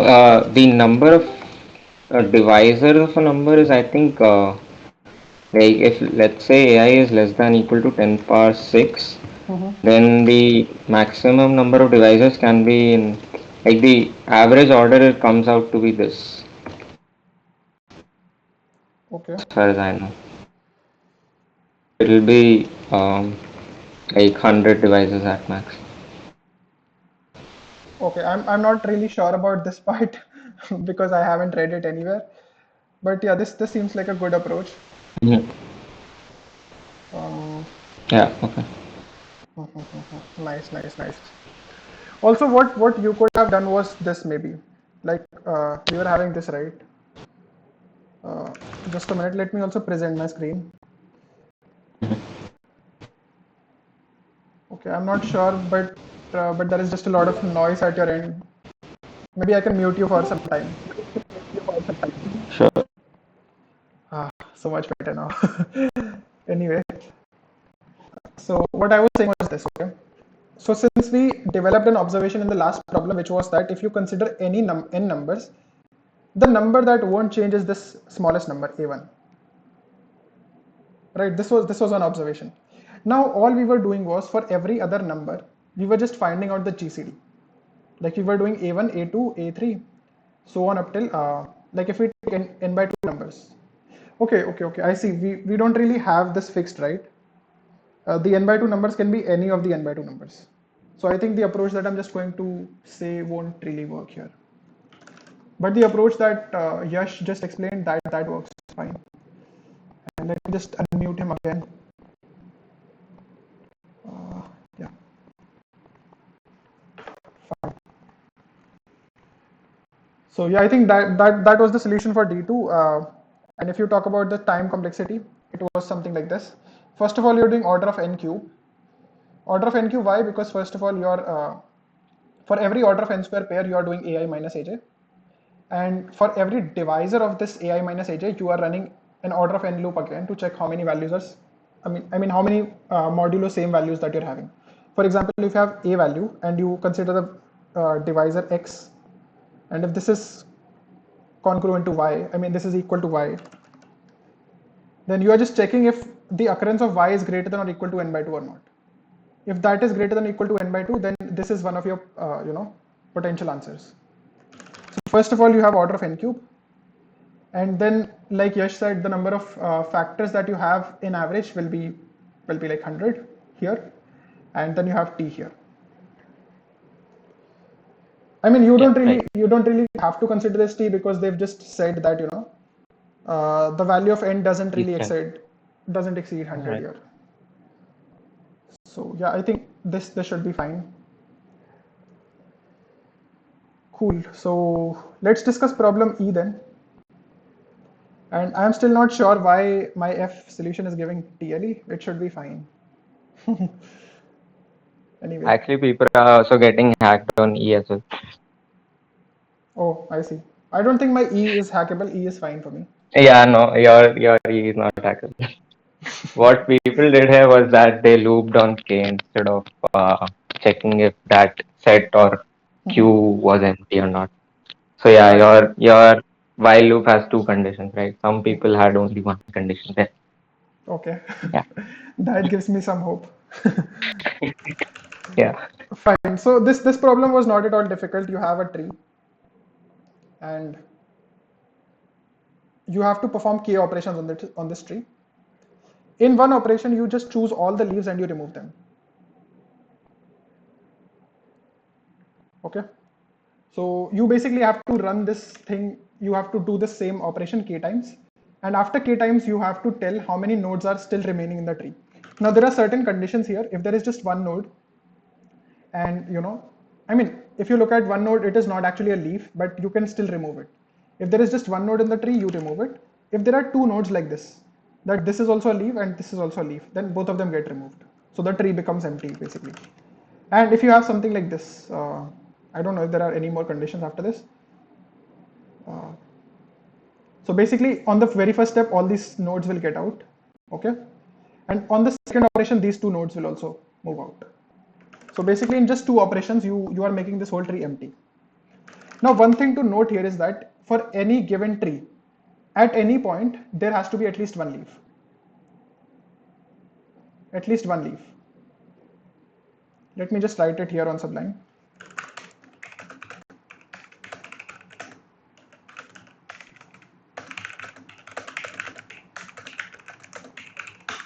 the number of divisor of a number is, I think, like if let's say ai is less than equal to 10 power 6, then the maximum number of divisors can be in like the average order comes out to be this, Okay. as far as I know. It will be like 100 divisors at max. Okay, I'm not really sure about this part because I haven't read it anywhere. But yeah, this seems like a good approach. Mhm. Um, Yeah, okay. nice, nice, nice. Also, what you could have done was this, maybe. Like, we were having this, right? Uh, just a minute. Let me also present my screen. Okay, I'm not sure, but there is just a lot of noise at your end. Maybe I can mute you for some time. Sure. So much better now. Anyway, so what I was saying was this, okay? So since we developed an observation in the last problem, which was that if you consider any n numbers, the number that won't change is this smallest number, a1. Right? This was an observation. Now all we were doing was for every other number, we were just finding out the GCD. Like we were doing a1, a2, a3, so on up till like if we take n by 2 numbers. Okay. I see. We don't really have this fixed, right? The n by 2 numbers can be any of the n by 2 numbers. So I think the approach that I'm just going to say won't really work here. But the approach that Yash just explained, that works fine. And let me just unmute him again. Yeah. Fine. So yeah, I think that was the solution for D2. And if you talk about the time complexity, it was something like this. First of all, you're doing order of n cube. Order of n cube, why? Because first of all, you're for every order of n square pair, you are doing ai minus aj. And for every divisor of this ai minus aj, you are running an order of n loop again to check how many values are, I mean how many modulo same values that you're having. For example, if you have a value and you consider the divisor x, and if this is congruent to y, I mean this is equal to y, then you are just checking if the occurrence of y is greater than or equal to n by 2 or not. If that is greater than or equal to n by 2, then this is one of your potential answers. So first of all, you have order of n cube, and then like Yash said, the number of factors that you have in average will be like 100 here, and then you have t here. I mean, you don't really have to consider this t because they've just said that the value of n doesn't exceed 100 Right. here. So yeah, I think this should be fine. Cool. So let's discuss problem E then. And I'm still not sure why my F solution is giving TLE. It should be fine. Anyway. Actually, people are also getting hacked on E as well. Oh, I see. I don't think my E is hackable. E is fine for me. Yeah, no, your E is not hackable. What people did here was that they looped on K instead of checking if that set or Q was empty or not. So yeah, Right. your while loop has two conditions, right? Some people had only one condition there. Okay. Yeah. That gives me some hope. Yeah. Fine. So this problem was not at all difficult. You have a tree, and you have to perform k operations on this tree. In one operation, you just choose all the leaves and you remove them. Okay. So you basically have to run this thing. You have to do the same operation k times, and after k times, you have to tell how many nodes are still remaining in the tree. Now there are certain conditions here. If there is just one node, and I mean, if you look at one node, it is not actually a leaf, but you can still remove it. If there is just one node in the tree, you remove it. If there are two nodes like this, that this is also a leaf and this is also a leaf, then both of them get removed. So the tree becomes empty basically. And if you have something like this, I don't know if there are any more conditions after this. So basically on the very first step, all these nodes will get out, okay? And on the second operation, these two nodes will also move out. So basically in just two operations, you are making this whole tree empty. Now one thing to note here is that for any given tree, at any point, there has to be at least one leaf. At least one leaf. Let me just write it here on Sublime.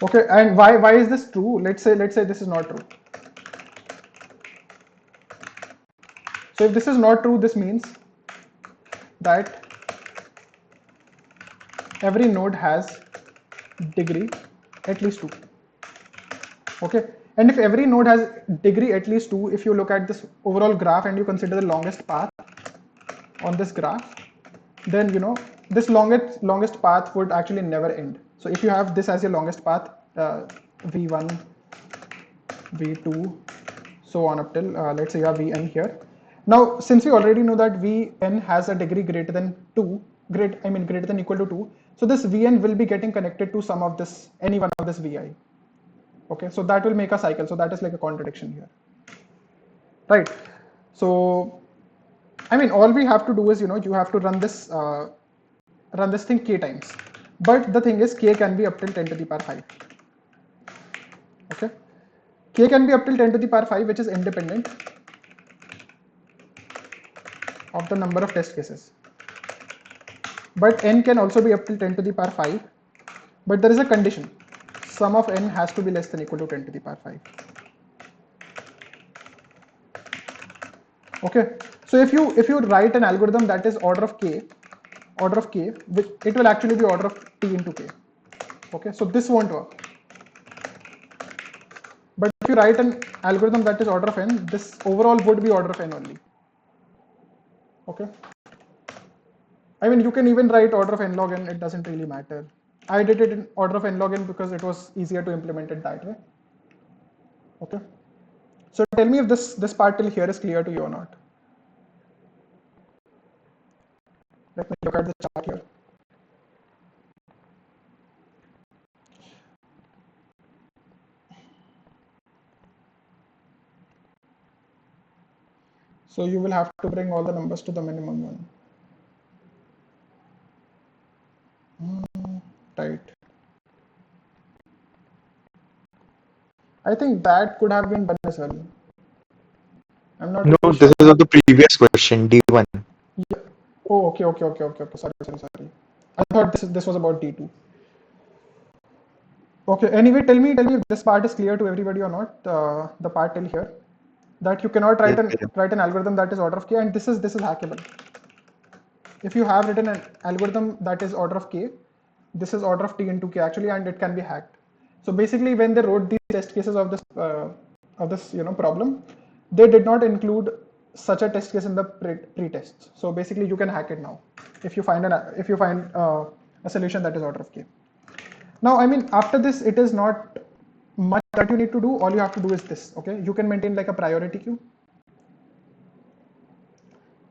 Okay, and why is this true? Let's say this is not true. So if this is not true, this means that every node has degree at least 2. Okay, and if every node has degree at least 2, if you look at this overall graph and you consider the longest path on this graph, then this longest path would actually never end. So if you have this as your longest path, v1, v2, so on up till let's say you have vn here. Now since we already know that vn has a degree greater than 2, greater than equal to 2. So this Vn will be getting connected to some of this, any one of this Vi. Okay, so that will make a cycle. So that is like a contradiction here, right? So, I mean, all we have to do is, you have to run this thing k times. But the thing is, k can be up till 10 to the power 5. Okay, k can be up till 10 to the power 5, which is independent of the number of test cases. But n can also be up till 10 to the power 5. But there is a condition. Sum of n has to be less than equal to 10 to the power 5. Okay, so if you write an algorithm that is order of k, it will actually be order of t into k. Okay, so this won't work. But if you write an algorithm that is order of n, this overall would be order of n only. Okay, I mean, you can even write order of n log n, it doesn't really matter. I did it in order of n log n because it was easier to implement it that way. Okay, so tell me if this part till here is clear to you or not. Let me look at the chart here. So you will have to bring all the numbers to the minimum one. Right. I think that could have been done as well. I'm not No, really this sure. is of the previous question, D1. Yeah. Oh, okay. Sorry. I thought this was about D2. Okay. Anyway, tell me if this part is clear to everybody or not. The part till here, that you cannot write an algorithm that is order of k, and this is hackable. If you have written an algorithm that is order of k, this is order of t into k actually, and it can be hacked. So basically, when they wrote these test cases of this problem, they did not include such a test case in the pre-tests. So basically, you can hack it now if you find a solution that is order of k. Now, I mean, after this, it is not much that you need to do. All you have to do is this. Okay, you can maintain like a priority queue,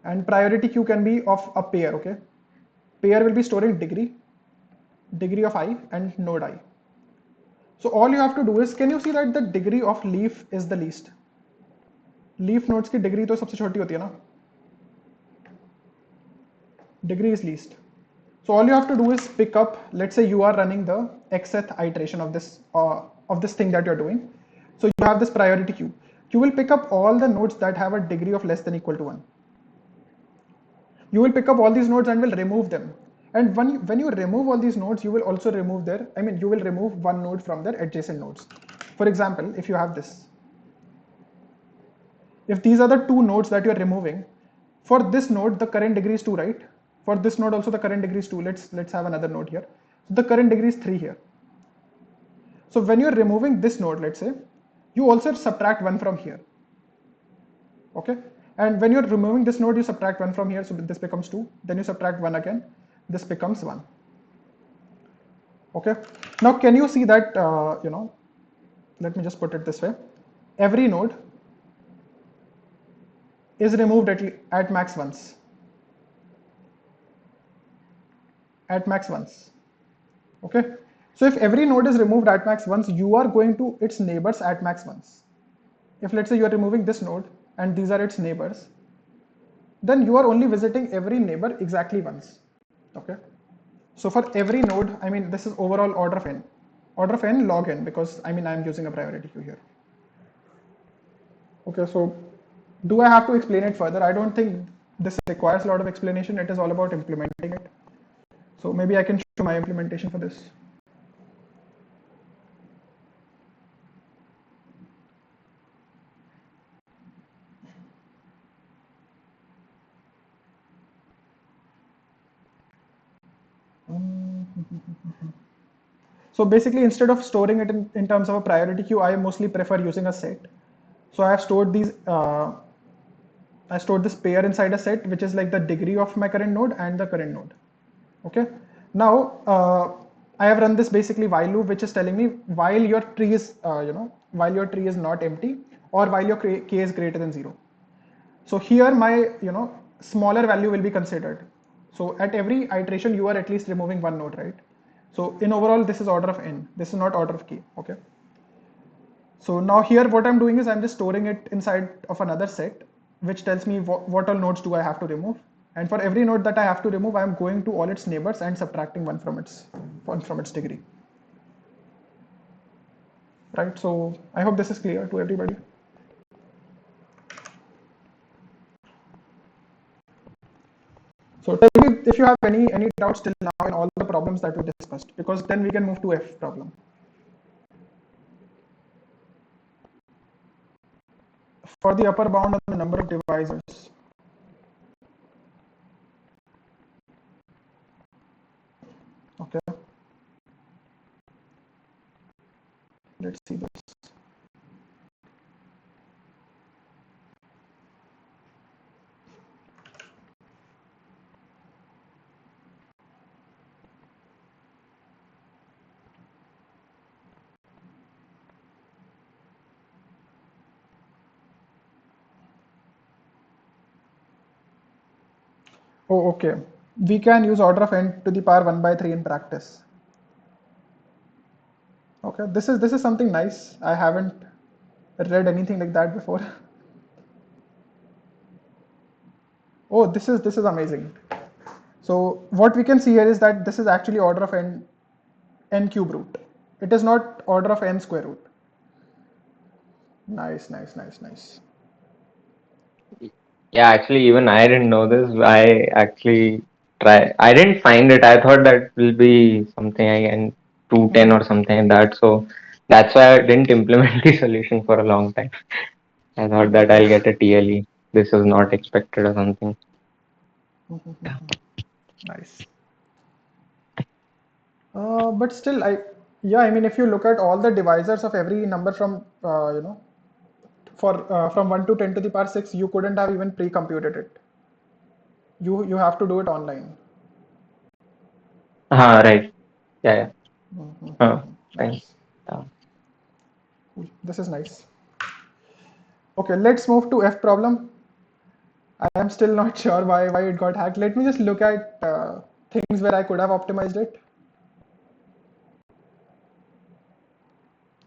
and priority queue can be of a pair. Okay, pair will be storing degree of I and node I. So all you have to do is, can you see that the degree of leaf is the least? Leaf nodes की degree तो सबसे छोटी होती है ना? Degree is least. So all you have to do is pick up, let's say you are running the xth iteration of this thing that you're doing. So you have this priority queue. You will pick up all the nodes that have a degree of less than equal to 1. You will pick up all these nodes and will remove them. And when you remove all these nodes, you will also remove you will remove one node from their adjacent nodes. For example, if you have this, if these are the two nodes that you are removing, for this node the current degree is 2, right? For this node also the current degree is 2. Let's have another node here. So the current degree is 3 here. So when you are removing this node, let's say, you also subtract 1 from here. Okay? And when you're removing this node, you subtract 1 from here, so this becomes 2. Then you subtract 1 again, this becomes 1. Okay? Now, can you see that, let me just put it this way. Every node is removed at max once. At max once. Okay? So if every node is removed at max once, you are going to its neighbors at max once. If let's say you are removing this node, and these are its neighbors, then you are only visiting every neighbor exactly once. Okay, so for every node, I mean, this is overall order of n log n, because I mean I'm using a priority queue here. Okay, so do I have to explain it further? I don't think this requires a lot of explanation. It is all about implementing it. So maybe I can show my implementation for this. So basically, instead of storing it in terms of a priority queue, I mostly prefer using a set. So I have stored these. I stored this pair inside a set, which is like the degree of my current node and the current node. Okay. Now I have run this basically while loop, which is telling me while your tree is while your tree is not empty, or while your k is greater than 0. So here my smaller value will be considered. So at every iteration, you are at least removing one node, right? So in overall, this is order of n. This is not order of k, okay? So now here what I'm doing is I'm just storing it inside of another set, which tells me what all nodes do I have to remove. And for every node that I have to remove, I'm going to all its neighbors and subtracting one from its degree. Right, so I hope this is clear to everybody. So tell me if you have any doubts till now in all the problems that we discussed, because then we can move to F problem. For the upper bound on the number of divisors. Okay. Let's see this. Oh, okay. We can use order of n to the power 1 by 3 in practice. Okay, this is something nice. I haven't read anything like that before. Oh, this is amazing. So what we can see here is that this is actually order of n cube root. It is not order of n square root. Nice, nice, nice, nice. Yeah, actually, even I didn't know this. I actually I didn't find it. I thought that will be something again 210 or something like that. So that's why I didn't implement the solution for a long time. I thought that I'll get a TLE. This was not expected or something. Nice. But still, yeah, I mean, if you look at all the divisors of every number from, from 1 to 10 to the power 6, you couldn't have even pre-computed it. You have to do it online. Right. Yeah, yeah. Fine. Nice. Cool. This is nice. Okay, let's move to F problem. I am still not sure why it got hacked. Let me just look at things where I could have optimized it.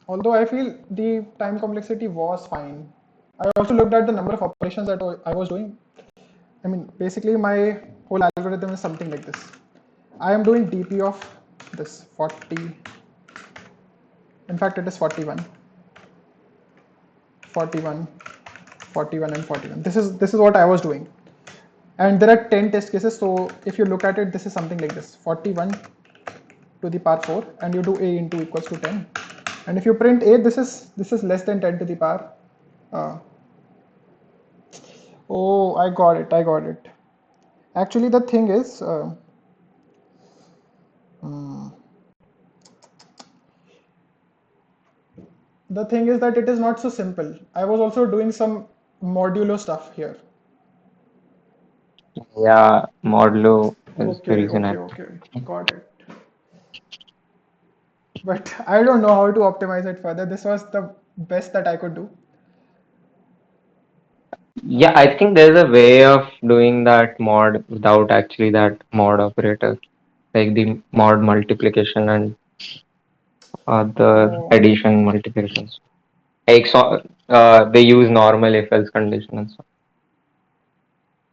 Although I feel the time complexity was fine. I also looked at the number of operations that I was doing. I mean, basically my whole algorithm is something like this. I am doing dp of this 40. In fact, it is 41, 41, 41, and 41. This is what I was doing. And there are 10 test cases. So if you look at it, this is something like this: 41 to the power 4, and you do a into equals to 10. And if you print a, this is less than 10 to the power. Oh, I got it. I got it. Actually, the thing is, that it is not so simple. I was also doing some modulo stuff here. Yeah, modulo is the Okay, reason okay, okay. Got it. But I don't know how to optimize it further. This was the best that I could do. Yeah, I think there's a way of doing that mod without actually that mod operator, like the mod multiplication and the Oh, addition multiplications. Like so, they use normal if else condition and so.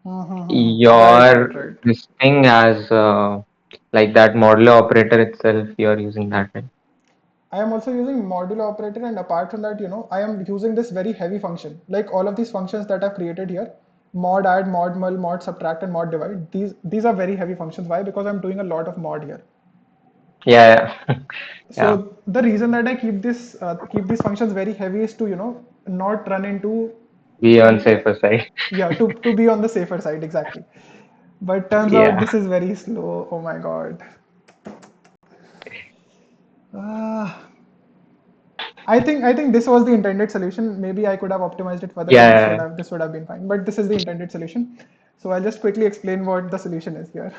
right, right, Your right. this thing has like that modulo operator itself. You're using that, right? I am also using modulo operator, and apart from that, I am using this very heavy function. Like all of these functions that I've created here, mod add, mod mul, mod subtract, and mod divide. These are very heavy functions. Why? Because I'm doing a lot of mod here. Yeah, yeah. Yeah. So the reason that I keep these functions very heavy is to not run into Be on safer side. yeah, to be on the safer side, exactly. But turns out Yeah. this is very slow. Oh my god. Uh, I think this was the intended solution. Maybe I could have optimized it further, but Yeah. this would have been fine. But this is the intended solution. So I'll just quickly explain what the solution is here.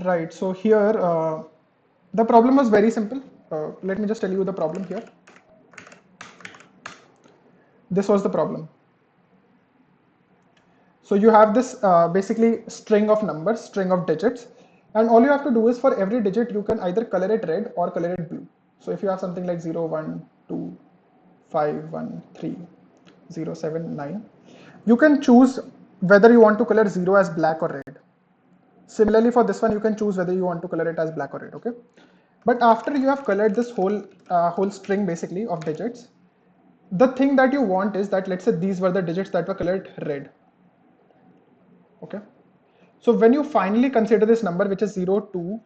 Right. So here the problem was very simple. Let me just tell you the problem here. This was the problem. So you have this basically string of numbers, string of digits, and all you have to do is for every digit you can either color it red or color it blue. So if you have something like 0, 1, 2, 5, 1, 3, 0, 7, 9, you can choose whether you want to color 0 as black or red. Similarly for this one, you can choose whether you want to color it as black or red, okay? But after you have colored this whole string basically of digits, the thing that you want is that, let's say these were the digits that were colored red, okay? So when you finally consider this number, which is 0, 2,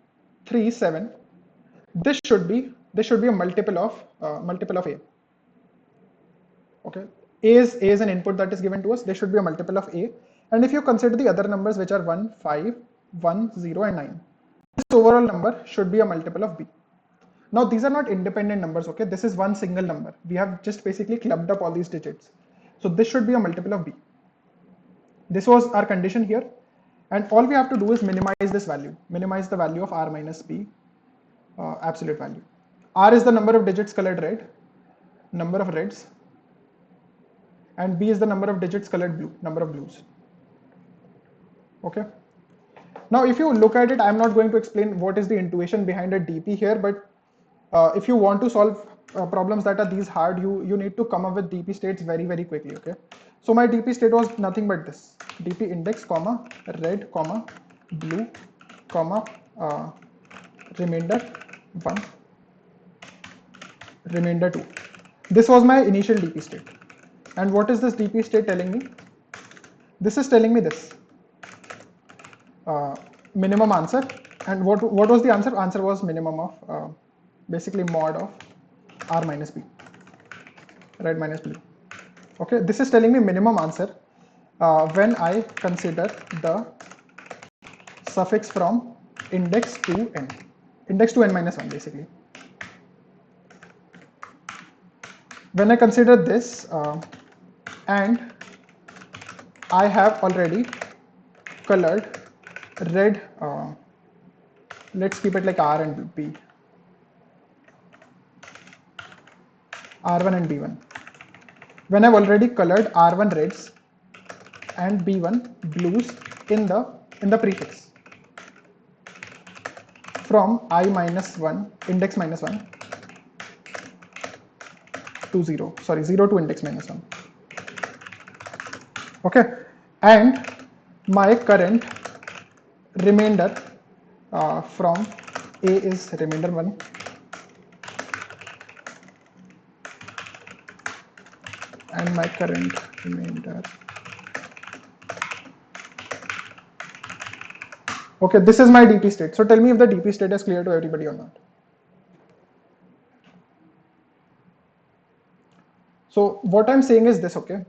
3, 7, this should be a multiple of a. Okay, a is an input that is given to us. They should be a multiple of a. And if you consider the other numbers, which are 1, 5, 1, 0, and 9, this overall number should be a multiple of b. Now these are not independent numbers. Okay, this is one single number. We have just basically clubbed up all these digits. So this should be a multiple of b. This was our condition here. And all we have to do is minimize this value, minimize the value of r minus b, absolute value. R is the number of digits colored red, number of reds, and b is the number of digits colored blue, number of blues. Okay. Now, if you look at it, I'm not going to explain what is the intuition behind a DP here, but if you want to solve problems that are these hard, you need to come up with DP states very, very quickly. Okay. So my DP state was nothing but this: DP index, comma, red, comma, blue, comma, remainder 1, remainder 2. This was my initial DP state. And what is this DP state telling me? This is telling me this minimum answer. And what was the answer? Answer was minimum of basically mod of r minus b, red minus blue. Okay, this is telling me minimum answer when I consider the suffix from index to n, index to n minus 1 basically. When I consider this and I have already colored red, let's keep it like R and B, R1 and B1. When I've already colored R1 reds and B1 blues in the prefix from I minus 1, index minus 1 to 0, sorry, 0 to index minus 1. Okay, and my current remainder from A is remainder 1, and my current remainder. Okay, this is my DP state. So tell me if the DP state is clear to everybody or not. So what I'm saying is this, okay,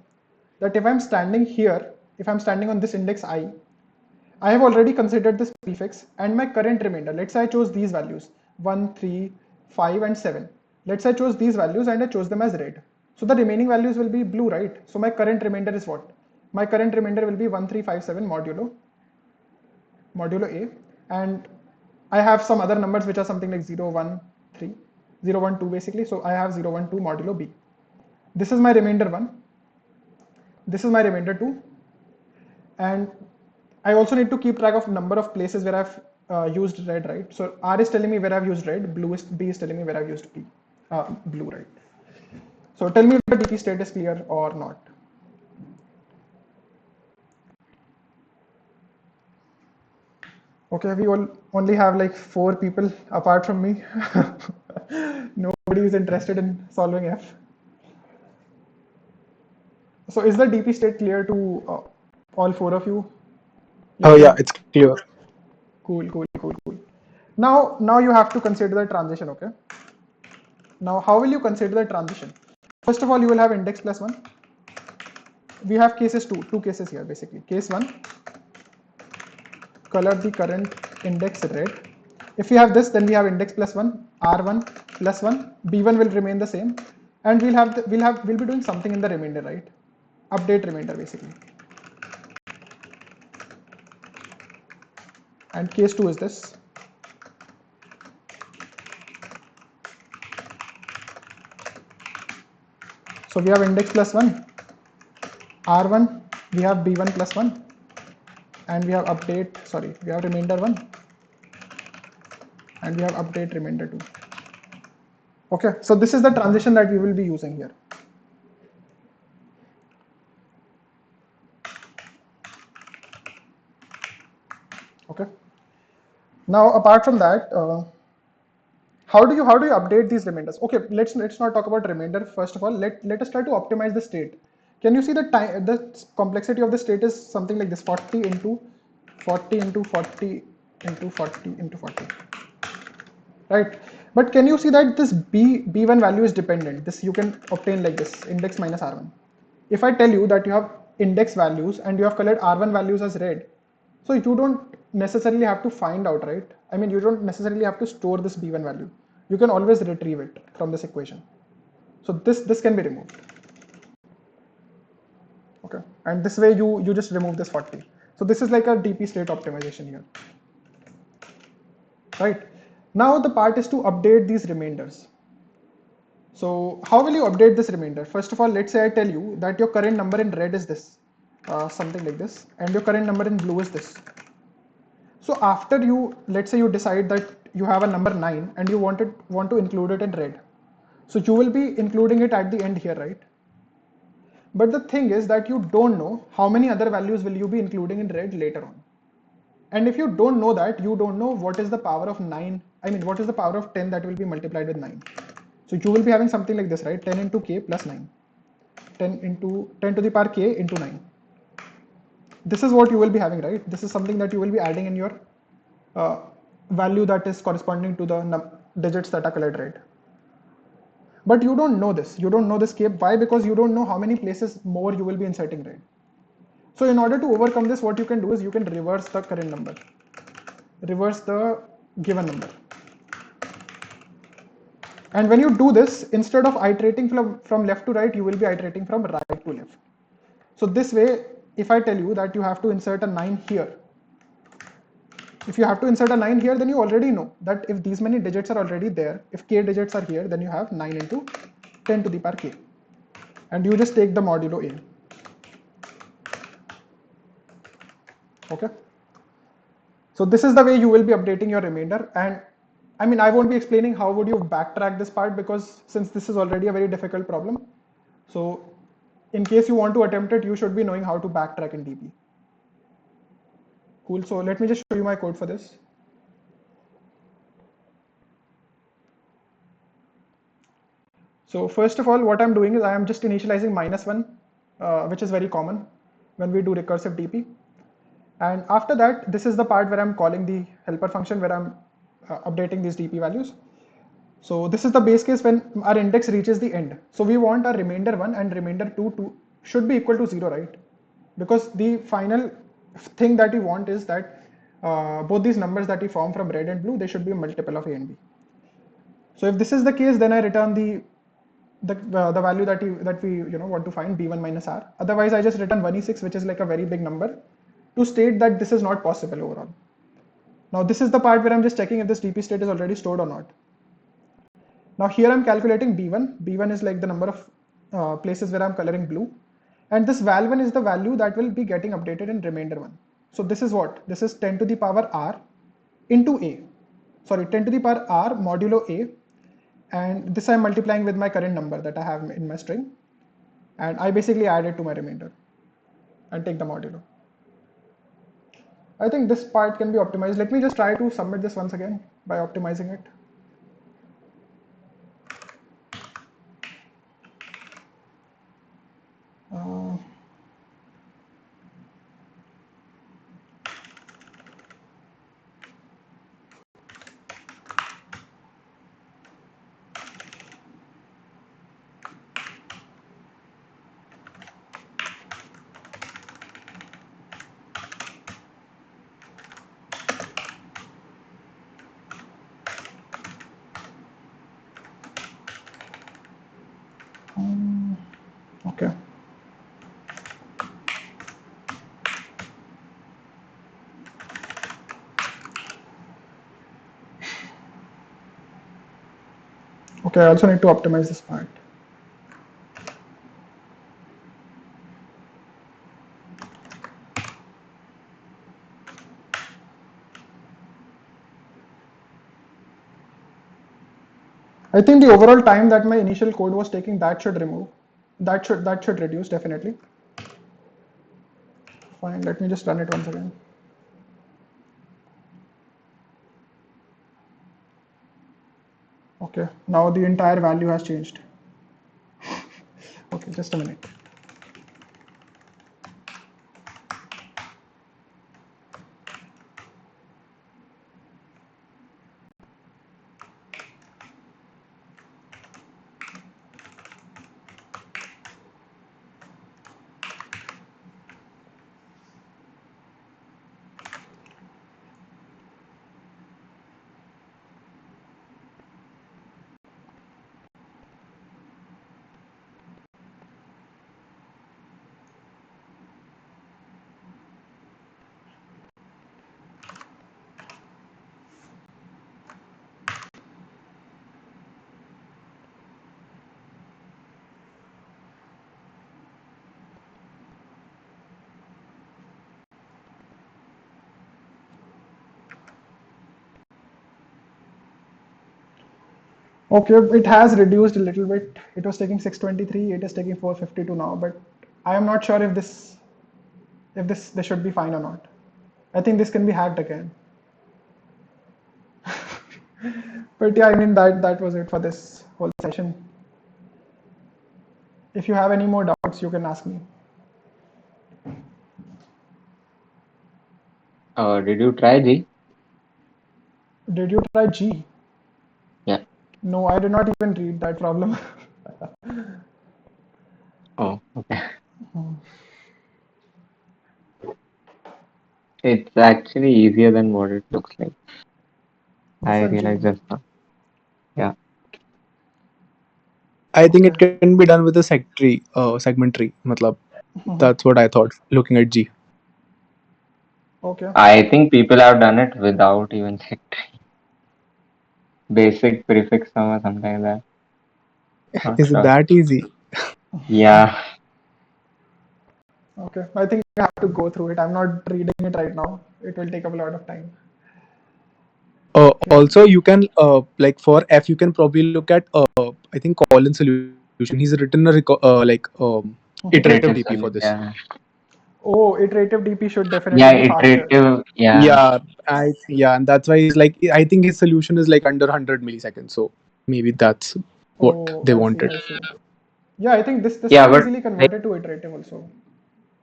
that if I'm standing here, if I'm standing on this index I have already considered this prefix and my current remainder. Let's say I chose these values 1, 3, 5, and 7. Let's say I chose these values and I chose them as red. So the remaining values will be blue, right? So my current remainder is what? My current remainder will be 1357 modulo A, and I have some other numbers which are something like 0, 1, 3, 0, 1, 2 basically. So I have 0, 1, 2 modulo B. This is my remainder 1. This is my remainder 2. And I also need to keep track of number of places where I've used red, right? So R is telling me where I've used red, B is telling me where I've used blue, right? So tell me if the DP state is clear or not. Okay, we only have like 4 people apart from me. Nobody is interested in solving F. So is the DP state clear to all 4 of you? Oh yeah, it's clear. Cool. Now you have to consider the transition, okay? Now how will you consider the transition? First of all, you will have index plus 1. We have cases two cases here basically. Case 1, color the current index red. If we have this, then we have index plus 1, R1 plus 1, B1 will remain the same, and we'll be doing something in the remainder, right? Update remainder basically. And case 2 is this. So we have index plus 1, R1, we have B1 plus 1, and we have update, sorry, we have remainder 1, and we have update remainder 2. Okay, so this is the transition that we will be using here. Okay. Now, apart from that, how do you update these remainders? Okay, let's not talk about remainder first of all. Let us try to optimize the state. Can you see the time? The complexity of the state is something like this: 40 into 40 into 40 into 40 into 40. Right? But can you see that this b1 value is dependent? This you can obtain like this: index minus r1. If I tell you that you have index values and you have colored r1 values as red, so you don't necessarily have to find out, right? I mean, you don't necessarily have to store this b1 value. You can always retrieve it from this equation. So this can be removed. Okay, and this way you just remove this 40. So this is like a DP state optimization here. Right? Now the part is to update these remainders. So how will you update this remainder? First of all, let's say I tell you that your current number in red is this, something like this, and your current number in blue is this. So after let's say you decide that you have a number 9 and you want to include it in red. So you will be including it at the end here, right? But the thing is that you don't know how many other values will you be including in red later on. And if you don't know that, you don't know what is the power of 9, I mean what is the power of 10 that will be multiplied with 9. So you will be having something like this, right? 10 into k plus 9. 10 to the power k into 9. This is what you will be having, right? This is something that you will be adding in your value that is corresponding to the digits that are colored red. But you don't know this. You don't know this k. Why? Because you don't know how many places more you will be inserting red. So in order to overcome this, what you can do is you can reverse the current number. Reverse the given number. And when you do this, instead of iterating from left to right, you will be iterating from right to left. So this way, if I tell you that you have to insert a 9 here, if you have to insert a 9 here, then you already know that if these many digits are already there, if k digits are here, then you have 9 into 10 to the power k. And you just take the modulo a. Okay. So this is the way you will be updating your remainder. And I mean, I won't be explaining how would you backtrack this part, because since this is already a very difficult problem. So in case you want to attempt it, you should be knowing how to backtrack in DP. Cool. So let me just show you my code for this. So first of all, what I'm doing is I am just initializing -1, which is very common when we do recursive DP. And after that, this is the part where I'm calling the helper function where I'm updating these DP values. So this is the base case when our index reaches the end. So we want our remainder 1 and remainder 2 should be equal to 0, right? Because the final thing that we want is that both these numbers that we form from red and blue, they should be a multiple of a and b. So if this is the case, then I return the value that we want to find, b1 minus r. Otherwise, I just return 1e6, which is like a very big number, to state that this is not possible overall. Now this is the part where I'm just checking if this DP state is already stored or not. Now here I'm calculating b1. b1 is like the number of places where I'm coloring blue, and this val1 is the value that will be getting updated in remainder 1. So this is what? This is 10 to the power r into a. Sorry, 10 to the power r modulo a, and this I'm multiplying with my current number that I have in my string, and I basically add it to my remainder and take the modulo. I think this part can be optimized. Let me just try to submit this once again by optimizing it. Okay. Okay, I also need to optimize this part. I think the overall time that my initial code was taking, that should remove. That should reduce definitely. Fine, let me just run it once again. Okay, now the entire value has changed. Okay, just a minute. Okay, it has reduced a little bit. It was taking 623, it is taking 452 now, but I am not sure if this should be fine or not. I think this can be hacked again. But yeah, I mean that was it for this whole session. If you have any more doubts, you can ask me. Did you try G? Did you try G? Yeah. No, I did not even read that problem. Oh, okay. It's actually easier than what it looks like. I For G. realized just now. Yeah. I think it Okay. can be done with a segment tree. Matlab, that's what I thought looking at G. Okay. I think people have done it without even secretary. Basic prefix sum or something like that. Not Is it sure. that easy? Yeah. Okay. I think I have to go through it. I'm not reading it right now. It will take up a lot of time. Okay. Also, you can like for F, you can probably look at I think Colin's solution. He's written a iterative Iterative DP for solution. this. Yeah. Oh, iterative DP should Yeah, definitely be faster. iterative. Yeah. Yeah, and that's why he's like, I think his solution is like under 100 milliseconds. So maybe that's what Oh, they I see, wanted. I see. Yeah, I think this Yeah, can be but easily like, converted to iterative also.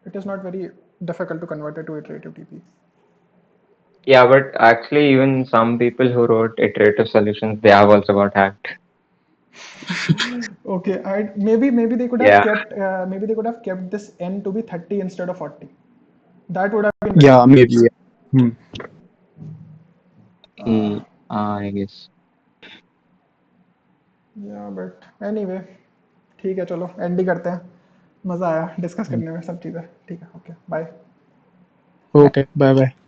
It is not very difficult to convert it to iterative DP. yeah, but actually, even some people who wrote iterative solutions, they have also got hacked. Okay, maybe they could have Yeah. kept this n to be 30 instead of 40. That would have been better. Yeah, maybe. Yeah. Hmm. I guess. या but anyway ठीक है चलो and he करते हैं मज़ा आया discuss करने में सब चीज़ें ठीक है okay bye Okay, bye bye.